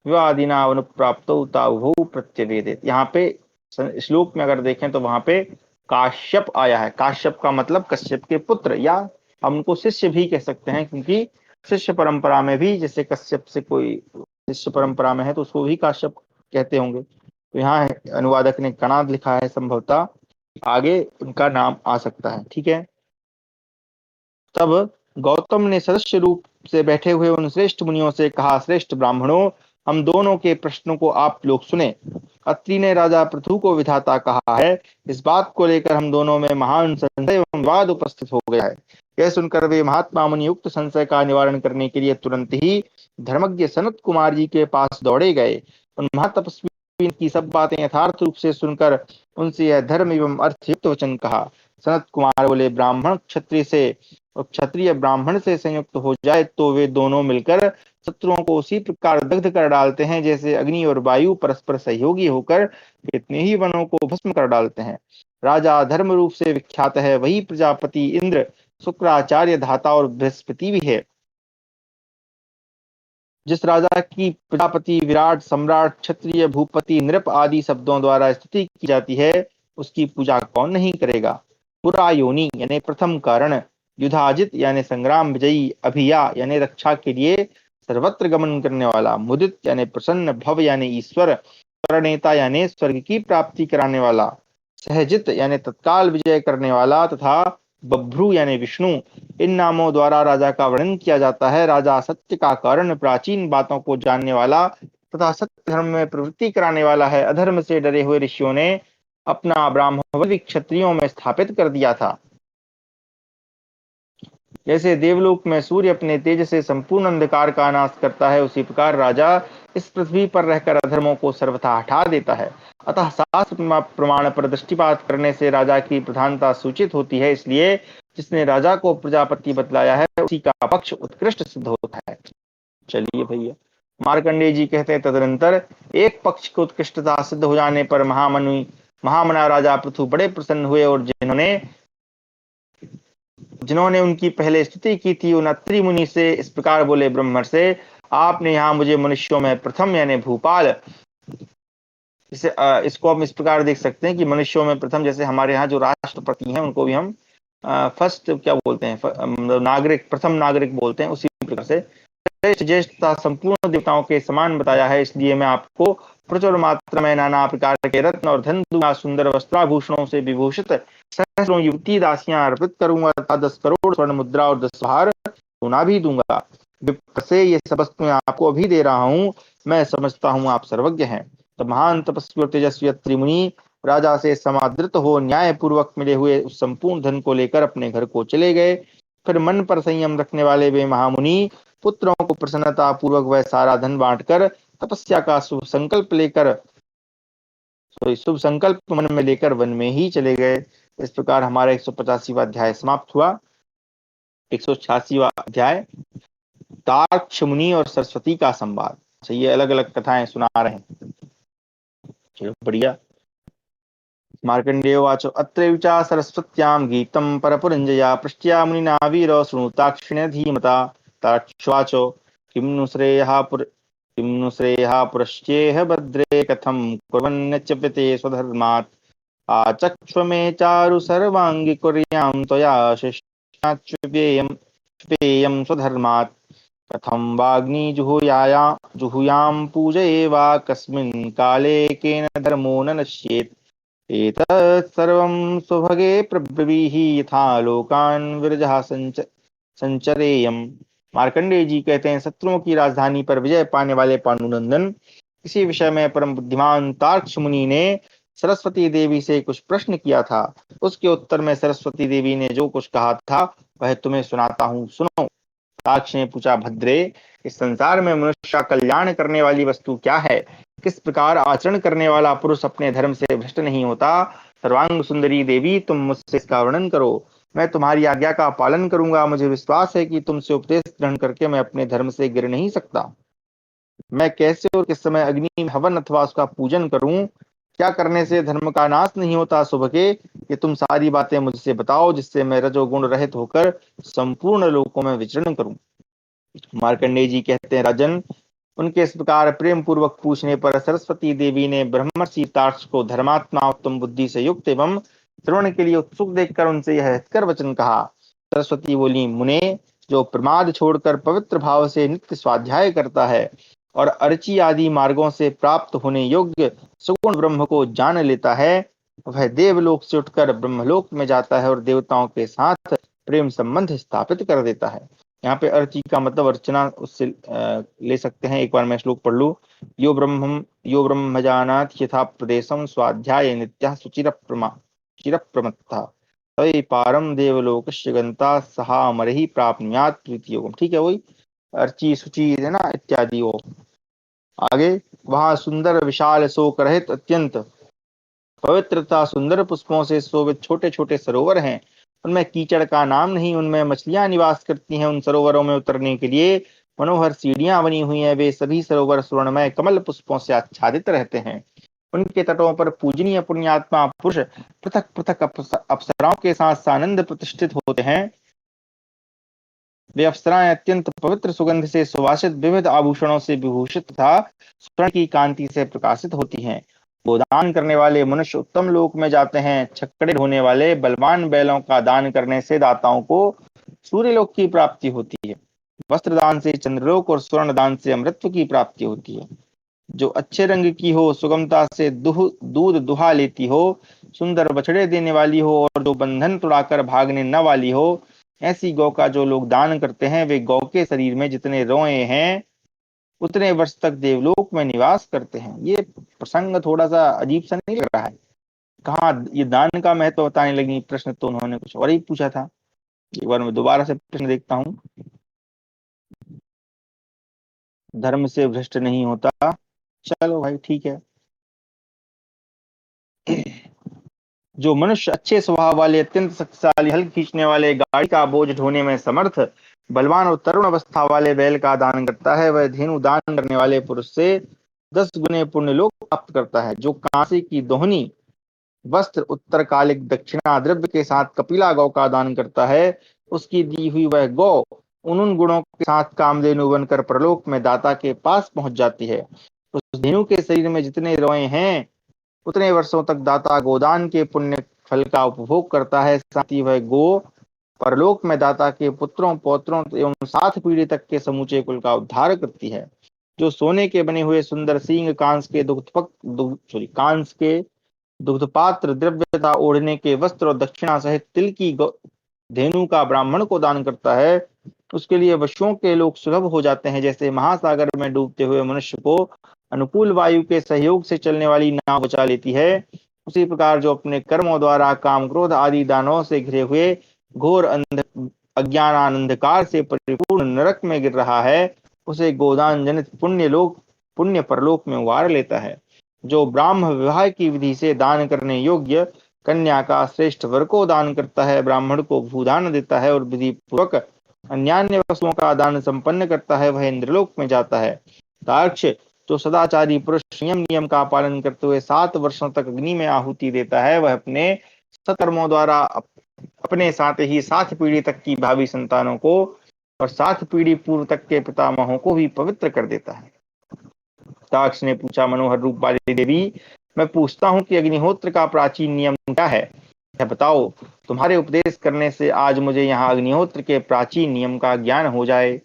विवादिना अनुप्राप्तौ तावुभौ प्रत्यवेदित। यहाँ पे श्लोक में अगर देखें तो वहां पे काश्यप आया है। काश्यप का मतलब कश्यप के पुत्र, या हम उनको शिष्य भी कह सकते हैं, क्योंकि शिष्य परंपरा में भी जैसे कश्यप से कोई शिष्य परंपरा में है तो उसको भी काश्यप कहते होंगे। तो यहाँ अनुवादक ने कणाद लिखा है, संभवतः आगे उनका नाम आ सकता है। ठीक है। तब गौतम ने सदस्य रूप से बैठे हुए उन श्रेष्ठ मुनियों से कहा, श्रेष्ठ ब्राह्मणों, हम दोनों के प्रश्नों को आप लोग सुने। अत्रि ने राजा पृथु को विधाता कहा है, इस बात को लेकर हम दोनों में महान संशय एवं विवाद उपस्थित हो गया है। यह सुनकर वे महात्मा मुनि युक्त संशय का निवारण करने के लिए तुरंत ही धर्मज्ञ सनत कुमार जी के पास दौड़े गए। उन महातपस्वी की सब बातें यथार्थ रूप से सुनकर उनसे यह धर्म एवं अर्थयुक्त वचन कहा। सनत कुमार बोले, ब्राह्मण क्षत्रिय से और क्षत्रिय ब्राह्मण से संयुक्त हो जाए तो वे दोनों मिलकर शत्रुओं को उसी प्रकार दग्ध कर डालते हैं जैसे अग्नि और वायु परस्पर सहयोगी होकर कितने ही वनों को भस्म कर डालते हैं। राजा धर्म रूप से विख्यात है, वही प्रजापति इंद्र, शुक्राचार्य, धाता और बृहस्पति भी है। जिस राजा की प्रजापति, विराट, सम्राट, क्षत्रिय, भूपति, नृप आदि शब्दों द्वारा स्तुति की जाती है, उसकी पूजा कौन नहीं करेगा? पुरा योनि यानी प्रथम कारण, युधाजित यानी संग्राम विजयी, अभिया यानी रक्षा के लिए सर्वत्र गमन करने वाला, मुदित यानी प्रसन्न, भव यानी ईश्वर, प्रणेता यानी स्वर्ग की प्राप्ति कराने वाला, सहजित यानी तत्काल विजय करने वाला, तथा बभ्रू यानी विष्णु, इन नामों द्वारा राजा का वर्णन किया जाता है। राजा सत्य का कारण, प्राचीन बातों को जानने वाला तथा सत्य धर्म में प्रवृत्ति कराने वाला है। अधर्म से डरे हुए ऋषियों ने अपना ब्राह्मण क्षत्रियों में स्थापित कर दिया था। जैसे देवलोक में सूर्य अपने तेज से संपूर्ण अंधकार का नाश करता है, उसी प्रकार राजा इस पृथ्वी पर रहकर अधर्मों को सर्वथा हटा देता है। अतः शास्त्र प्रमाण पर दृष्टिपात करने से राजा की प्रधानता सूचित होती है, इसलिए जिसने राजा को प्रजापति बतलाया है उसी का पक्ष उत्कृष्ट सिद्ध होता है। चलिए भैया, मार्कंडेय जी कहते हैं, तदनंतर एक पक्ष की उत्कृष्टता सिद्ध हो जाने पर महामना राजा पृथु बड़े प्रसन्न हुए और जिन्होंने उनकी पहले स्तुति की थी उन अत्रि मुनि से इस प्रकार बोले, ब्रह्मर्षि, आपने यहाँ मुझे मनुष्यों में प्रथम यानी भूपाल जैसे इसको हम इस प्रकार देख सकते हैं कि मनुष्यों में प्रथम, जैसे हमारे यहाँ जो राष्ट्रपति हैं उनको भी हम फर्स्ट क्या बोलते हैं, मतलब नागरिक, प्रथम नागरिक बोलते हैं। उसी प्रकार से श्रेष्ठ ज्येष्ठ तथा संपूर्ण देवताओं के समान बताया है, इसलिए मैं आपको प्रचुर मात्रा में नाना प्रकार के रत्न और धन दूंगा, सुंदर वस्त्राभूषणों से विभूषित सहस्रों युवती दासियां अर्पित करूंगा तथा 10 करोड़ स्वर्ण मुद्रा और 10 हार सोना भी दूंगा। विप्र से ये सब वस्तुएं आपको अभी दे रहा हूं, मैं समझता हूं आप सर्वज्ञ हैं। तो महान तपस्वी और तेजस्वी अत्रि मुनि राजा से समादृत हो न्याय पूर्वक मिले हुए उस संपूर्ण धन को लेकर अपने घर को चले गए। फिर मन पर संयम रखने वाले वे महामुनि पुत्रों को प्रसन्नता पूर्वक वह सारा धन बांटकर तपस्या का शुभ संकल्प लेकर, शुभ संकल्प मन में लेकर वन में ही चले गए। इस प्रकार हमारा 185वां अध्याय समाप्त हुआ। 186वां अध्याय तार्क्ष मुनि और सरस्वती का संवाद। अच्छा, ये अलग अलग कथाएं सुना रहे हैं, चलो बढ़िया। मार्कंडेय वाचो अत्र विचा सरस्वत्यां गीतं परपुरंजया पृष्ट्या मुनिना वीरो शृणुताक्षिण्य धीमता। तार्क्ष्वाचो किं नु श्रेयः पुरश्चेह भद्रे कथं कुर्वन्नच पिते स्वधर्मात्। आचक्ष्व मे चारु सर्वांगी कुर्यां त्वया शिष्टाच्युपेयं स्वधर्मात्। कथं वाग्नी जुहुयां पूजये वा कस्मिन् काले केन धर्मो न नश्येत्। एतत् सर्वं सुभगे प्रब्रवीहि यथा लोकान् विरजः संचरेयम्। मार्कंडेय जी कहते हैं, शत्रुओं की राजधानी पर विजय पाने वाले पांडुनंदन, इसी विषय में परम बुद्धिमान तार्क्ष मुनि ने सरस्वती देवी से कुछ प्रश्न किया था। उसके उत्तर में सरस्वती देवी ने जो कुछ कहा था वह तुम्हें सुनाता हूँ, सुनो। ताक्ष ने पूछा, भद्रे, इस संसार में मनुष्य का कल्याण करने वाली वस्तु क्या है? किस प्रकार आचरण करने वाला पुरुष अपने धर्म से भ्रष्ट नहीं होता? सर्वांग सुंदरी देवी, तुम मुझसे इसका वर्णन करो, मैं तुम्हारी आज्ञा का पालन करूंगा। मुझे विश्वास है कि तुमसे उपदेश ग्रहण करके मैं अपने धर्म से गिर नहीं सकता। मैं कैसे और किस समय अग्नि में हवन अथवा उसका पूजन करूं? क्या करने से धर्म का नाश नहीं होता? सुबह ये तुम सारी बातें मुझसे बताओ, जिससे मैं रजोगुण रहित होकर संपूर्ण लोकों में विचरण करूं। मार्कंडेय जी कहते हैं, राजन, उनके इस प्रकार प्रेम पूर्वक पूछने पर सरस्वती देवी ने ब्रह्मर्षि तार्क्ष को धर्मात्मा उत्तम बुद्धि से युक्त एवं श्रवण के लिए उत्सुक देखकर उनसे यह हितकर वचन कहा। सरस्वती बोली, मुने, जो प्रमाद छोड़कर पवित्र भाव से नित्य स्वाध्याय करता है और अर्ची आदि मार्गों से प्राप्त होने योग्य सगुण ब्रह्म को जान लेता है, वह देवलोक से उठकर ब्रह्मलोक में जाता है और देवताओं के साथ प्रेम संबंध स्थापित कर देता है। यहाँ पे अर्ची का मतलब अर्चना उससे ले सकते हैं। एक बार मैं श्लोक पढ़ लूं। यो ब्रह्म जानाति यथा प्रदेशम स्वाध्याय नित्यः चिर प्रमत्ता तवे पारम देवलोकस्य गंता सहा मरहि प्राप्नुयात् प्रीति योगम। ठीक है, वही अर्ची सुचि है ना, इत्यादि। वो आगे, वहां सुंदर विशाल शोक रहित अत्यंत पवित्रता सुंदर पुष्पों से शोभित छोटे छोटे सरोवर हैं। उनमें कीचड़ का नाम नहीं, उनमें मछलियां निवास करती हैं। उन सरोवरों में उतरने के लिए मनोहर सीढ़ियां बनी हुई हैं। वे सभी सरोवर स्वर्णमय कमल पुष्पों से आच्छादित रहते हैं। उनके तटों पर पूजनीय पुण्यात्मा पुरुष पृथक पृथक अप्सराओं के साथ सानंद प्रतिष्ठित होते हैं। वे अप्सराएं अत्यंत पवित्र सुगंध से सुवासित विविध आभूषणों से विभूषित तथा स्वर्ण की कांति से प्रकाशित होती हैं। गोदान करने वाले मनुष्य उत्तम लोक में जाते हैं। छक्कड़े ढोने वाले बलवान बैलों का दान करने से दाताओं को सूर्यलोक की प्राप्ति होती है। वस्त्र दान से चंद्रलोक और स्वर्ण दान से अमृतत्व की प्राप्ति होती है। जो अच्छे रंग की हो, सुगमता से दूध दुहा लेती हो, सुंदर बछड़े देने वाली हो और जो बंधन तोड़ाकर भागने न वाली हो, ऐसी गौ का जो लोग दान करते हैं, वे गौ के शरीर में जितने रोए हैं उतने वर्ष तक देवलोक में निवास करते हैं। ये प्रसंग थोड़ा सा अजीब सा नहीं लग रहा है? कहाँ ये दान का महत्व बताने लगी? प्रश्न तो उन्होंने कुछ और ही पूछा था। एक बार मैं दोबारा से प्रश्न देखता हूँ। धर्म से भ्रष्ट नहीं होता, चलो भाई ठीक है। जो मनुष्य अच्छे स्वभाव वाले, अत्यंत शक्तिशाली, हल खींचने वाले, गाड़ी का बोझ ढोने में समर्थ, बलवान और तरुण अवस्था वाले बैल का दान करता है, वह धेनु दान करने वाले पुरुष से 10 गुने पुण्य लोक प्राप्त करता है। जो कांसे की दोहनी वस्त्र, उत्तरकालिक दक्षिणा द्रव्य के साथ कपिला गौ का दान करता है, उसकी दी हुई वह गौ उन गुणों के साथ कामधेनु बनकर परलोक में दाता के पास पहुंच जाती है। उस धेनु के शरीर में जितने रोए हैं उतने वर्षों तक दाता गोदान के पुण्य फल का उपभोग करता है। साथ ही वह गो परलोक में दाता के पुत्रों पौत्रों एवं 7 पीढ़ी तक के समूचे कुल का उद्धार करती है। जो सोने के बने हुए सुंदर सींग, कांस के दुग्ध पात्र, द्रव्य तथा ओढ़ने के वस्त्र और दक्षिणा सहित तिल की धेनु का ब्राह्मण को दान करता है, उसके लिए वशुओं के लोग सुलभ हो जाते हैं। जैसे महासागर में डूबते हुए मनुष्य को अनुकूल वायु के सहयोग से चलने वाली नाव बचा लेती है, उसी प्रकार जो अपने कर्मों द्वारा काम क्रोध आदि दानों से घिरे हुए घोर अज्ञान अंधकार से परिपूर्ण नरक में गिर रहा है, उसे गोदान जनित पुण्य परलोक में उबार लेता है। जो ब्राह्म विवाह की विधि से दान करने योग्य कन्या का श्रेष्ठ वर को दान करता है, ब्राह्मण को भूदान देता है और विधि पूर्वक अन्यान्य वस्तुओं का दान संपन्न करता है, वह इंद्रलोक में जाता है। दाक्ष, जो सदाचारी पुरुष संयम नियम का पालन करते हुए 7 वर्षों तक अग्नि में आहुति देता है, वह अपने सत्कर्मों द्वारा अपने साथ ही 7 पीढ़ी तक की भावी संतानों को और 7 पीढ़ी पूर्व तक के पितामहों को भी पवित्र कर देता है। दाक्ष ने पूछा, मनोहर रूप वाली देवी, मैं पूछता हूँ कि अग्निहोत्र का प्राचीन नियम क्या है, यह बताओ। तुम्हारे उपदेश करने से आज मुझे यहाँ अग्निहोत्र के प्राचीन नियम का ज्ञान हो जाए।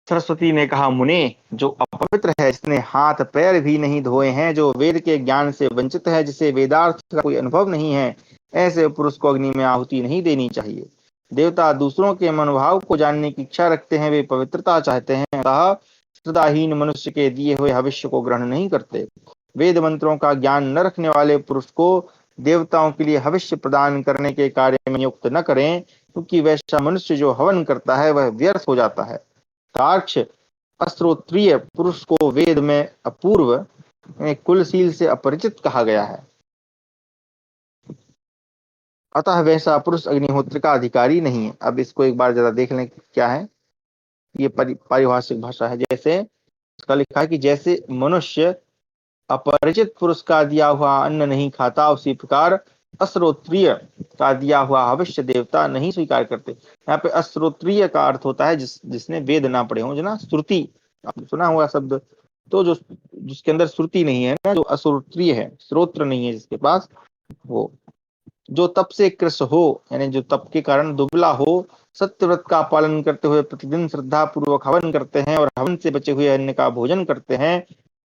सरस्वती ने कहा, मुने, जो अपवित्र है, जिसने हाथ पैर भी नहीं धोए हैं, जो वेद के ज्ञान से वंचित है, जिसे वेदार्थ का कोई अनुभव नहीं है, ऐसे पुरुष को अग्नि में आहुति नहीं देनी चाहिए। देवता दूसरों के मनोभाव को जानने की इच्छा रखते हैं, वे पवित्रता चाहते हैं, अतः श्रद्धाहीन मनुष्य के दिए हुए हविष्य को ग्रहण नहीं करते। वेद मंत्रों का ज्ञान न रखने वाले पुरुष को देवताओं के लिए हविष्य प्रदान करने के कार्य में नियुक्त न करें, क्योंकि वैसा मनुष्य जो हवन करता है वह व्यर्थ हो जाता है। तार्क्ष, अश्रोत्रिय पुरुष को वेद में अपूर्व कुलशील से अपरिचित कहा गया है, अतः वैसा पुरुष अग्निहोत्र का अधिकारी नहीं है। अब इसको एक बार जरा देख लें क्या है। ये पारिभाषिक भाषा है। जैसे इसका लिखा है कि जैसे मनुष्य अपरिचित पुरुष का दिया हुआ अन्न नहीं खाता, उसी प्रकार अश्रोत्रिय का दिया हुआ भविष्य देवता नहीं स्वीकार करते। यहाँ पे अश्रोत्रिय का अर्थ होता है जिसने वेद ना पढ़े हो, जो ना श्रुति, आपने सुना हुआ शब्द, तो जो जिसके अंदर श्रुति नहीं है ना, जो अश्रोत्रिय है, श्रोत्र नहीं है जिसके पास, वो जो तप से कृश हो, यानी जो तप के कारण दुबला हो, सत्यव्रत का पालन करते हुए प्रतिदिन श्रद्धा पूर्वक हवन करते हैं और हवन से बचे हुए अन्न का भोजन करते हैं,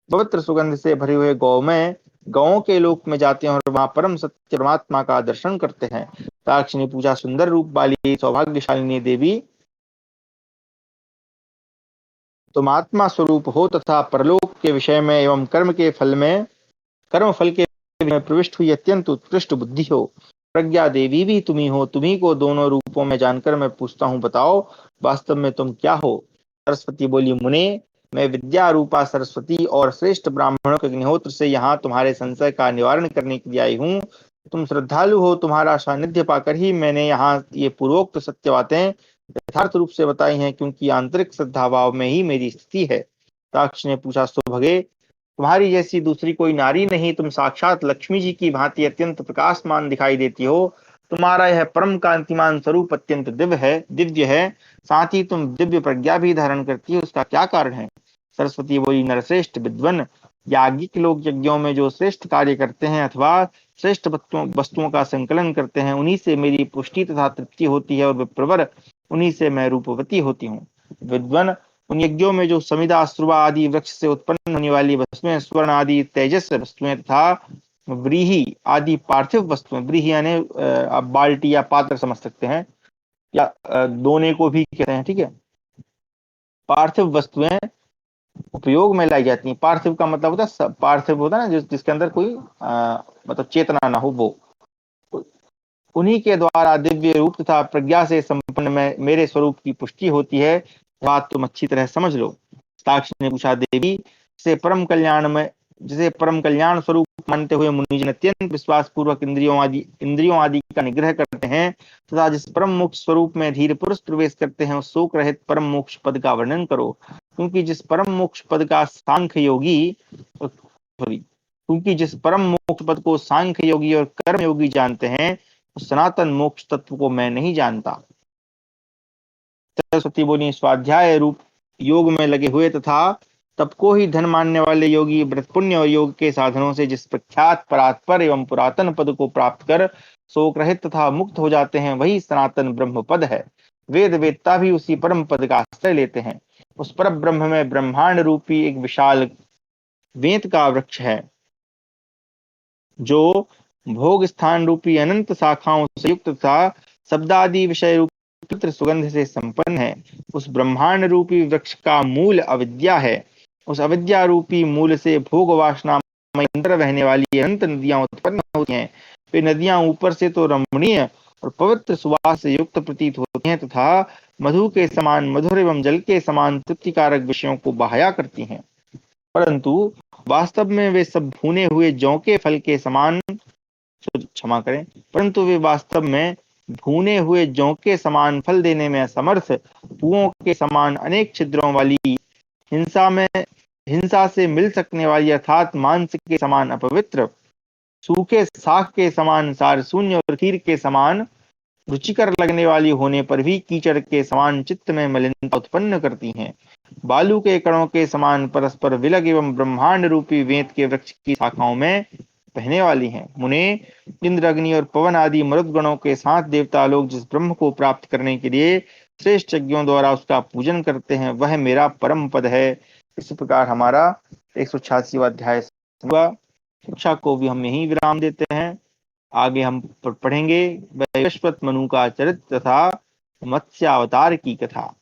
पवित्र सुगंध से भरे हुए गौओं के लोक में जाते हैं और वहां परम सत्य परमात्मा का दर्शन करते हैं। ताक्ष ने पूछा, सुंदर रूप वाली सौभाग्यशालिनी देवी, तुम आत्मा स्वरूप हो तथा परलोक के विषय में एवं कर्म फल के में प्रविष्ट हुई अत्यंत उत्कृष्ट बुद्धि हो। प्रज्ञा देवी भी तुम्ही हो, तुम्ही को दोनों रूपों में जानकर मैं पूछता हूँ, बताओ वास्तव में तुम क्या हो। सरस्वती बोली, मुने, मैं विद्या रूपा सरस्वती और श्रेष्ठ ब्राह्मणों के अग्निहोत्र से यहाँ तुम्हारे संशय का निवारण करने के लिए आई हूँ। तुम श्रद्धालु हो, तुम्हारा सानिध्य पाकर ही मैंने यहाँ ये पूर्वोक्त सत्य बातें यथार्थ रूप से बताई हैं, क्योंकि आंतरिक श्रद्धा भाव में ही मेरी स्थिति है। ताक्ष ने पूछा, सौभगे, तुम्हारी जैसी दूसरी कोई नारी नहीं, तुम साक्षात लक्ष्मी जी की भांति अत्यंत प्रकाशमान दिखाई देती हो। तुम्हारा यह परम कांतिमान स्वरूप अत्यंत दिव्य है, साथ ही तुम दिव्य प्रज्ञा भी धारण करती हो, उसका क्या कारण है। सरस्वती बोली, नरश्रेष्ठ विद्वन, याज्ञिक लोग यज्ञों में जो श्रेष्ठ कार्य करते हैं अथवा श्रेष्ठ वस्तुओं का संकलन करते हैं, उन्हीं से मेरी पुष्टि तथा तृप्ति होती है, और विप्रवर, उन्हीं से मैं रूपवती होती हूँ। विद्वन, उन यज्ञों में जो समिधा, श्रुवा आदि वृक्ष से उत्पन्न होने वाली वस्तुएं, स्वर्ण आदि तेजस वस्तुएं तथा व्रीहि आदि पार्थिव वस्तुएं, व्रीहि यानी आप बाल्टी या पात्र समझ सकते हैं, या दोने को भी कहते हैं, ठीक है। पार्थिव वस्तुएं उपयोग में लाई जाती हैं। पार्थिव का मतलब होता है, पार्थिव होता है ना जिसके अंदर कोई मतलब चेतना ना हो, वो उन्हीं के द्वारा दिव्य रूप तथा प्रज्ञा से संपन्न में मेरे स्वरूप की पुष्टि होती है। बात तुम अच्छी तरह समझ लो। साक्ष ने पूछा, देवी, जिसे परम कल्याण स्वरूप मानते हुए मुनिजन अत्यंत विश्वास पूर्वक इंद्रियों आदि का निग्रह करते हैं तथा जिस परम मोक्ष स्वरूप में धीर पुरुष प्रवेश करते हैं, उस शोक रहित परम मोक्ष पद का वर्णन करो। क्योंकि जिस परम मोक्ष पद को सांख्य योगी और कर्म योगी जानते हैं, उस सनातन मोक्ष तत्व को मैं नहीं जानता। सरस्वती बोली, स्वाध्याय रूप योग में लगे हुए तथा तब को ही धन मानने वाले योगी व्रत पुण्य और योग के साधनों से जिस प्रख्यात परात्पर एवं पुरातन पद को प्राप्त कर शोक रहित तथा मुक्त हो जाते हैं, वही सनातन ब्रह्म पद है। वेद वेदता भी उसी परम पद का आश्रय लेते हैं। उस पर ब्रह्म में ब्रह्मांड रूपी एक विशाल वेद का वृक्ष है, जो भोग स्थान रूपी अनंत शाखाओं से युक्त तथा शब्दादि विषय रूपी पवित्र सुगंध से संपन्न है। उस ब्रह्मांड रूपी वृक्ष का मूल अविद्या है। उस अविद्या रूपी मूल से भोग वासना में अंदर बहने वाली अनंत नदियां उत्पन्न होती हैं। वे नदियां ऊपर से तो रमणीय और पवित्र सुवास से युक्त प्रतीत होती हैं तथा मधु के समान मधुर एवं जल के समान तृप्तिकारक विषयों को बहाया करती हैं, परंतु वास्तव में वे सब भुने हुए जौ के फल के समान, क्षमा करें, परंतु वे वास्तव में भुने हुए जौ के समान फल देने में असमर्थ, कुओं के समान अनेक छिद्रों वाली, हिंसा में हिंसा से मिल सकने वाली अर्थात मांस के समान अपवित्र, सूखे साग के समान सार शून्य और खीर के समान रुचिकर लगने वाली होने पर भी कीचड़ के समान चित्त में मलिनता उत्पन्न करती हैं। बालू के कणों के समान परस्पर विलग एवं ब्रह्मांड रूपी वेद के वृक्ष की शाखाओं में बहने वाली हैं। मुने, इंद्र, अग्नि और पवन आदि मरुद गणों के साथ देवता लोग जिस ब्रह्म को प्राप्त करने के लिए श्रेष्ठ यज्ञों द्वारा उसका पूजन करते हैं, वह मेरा परम पद है। इस प्रकार हमारा 186वां अध्याय हुआ। शिक्षा को भी हम यहीं विराम देते हैं। आगे हम पढ़ेंगे वैवस्वत मनु का चरित्र तथा मत्स्य अवतार की कथा।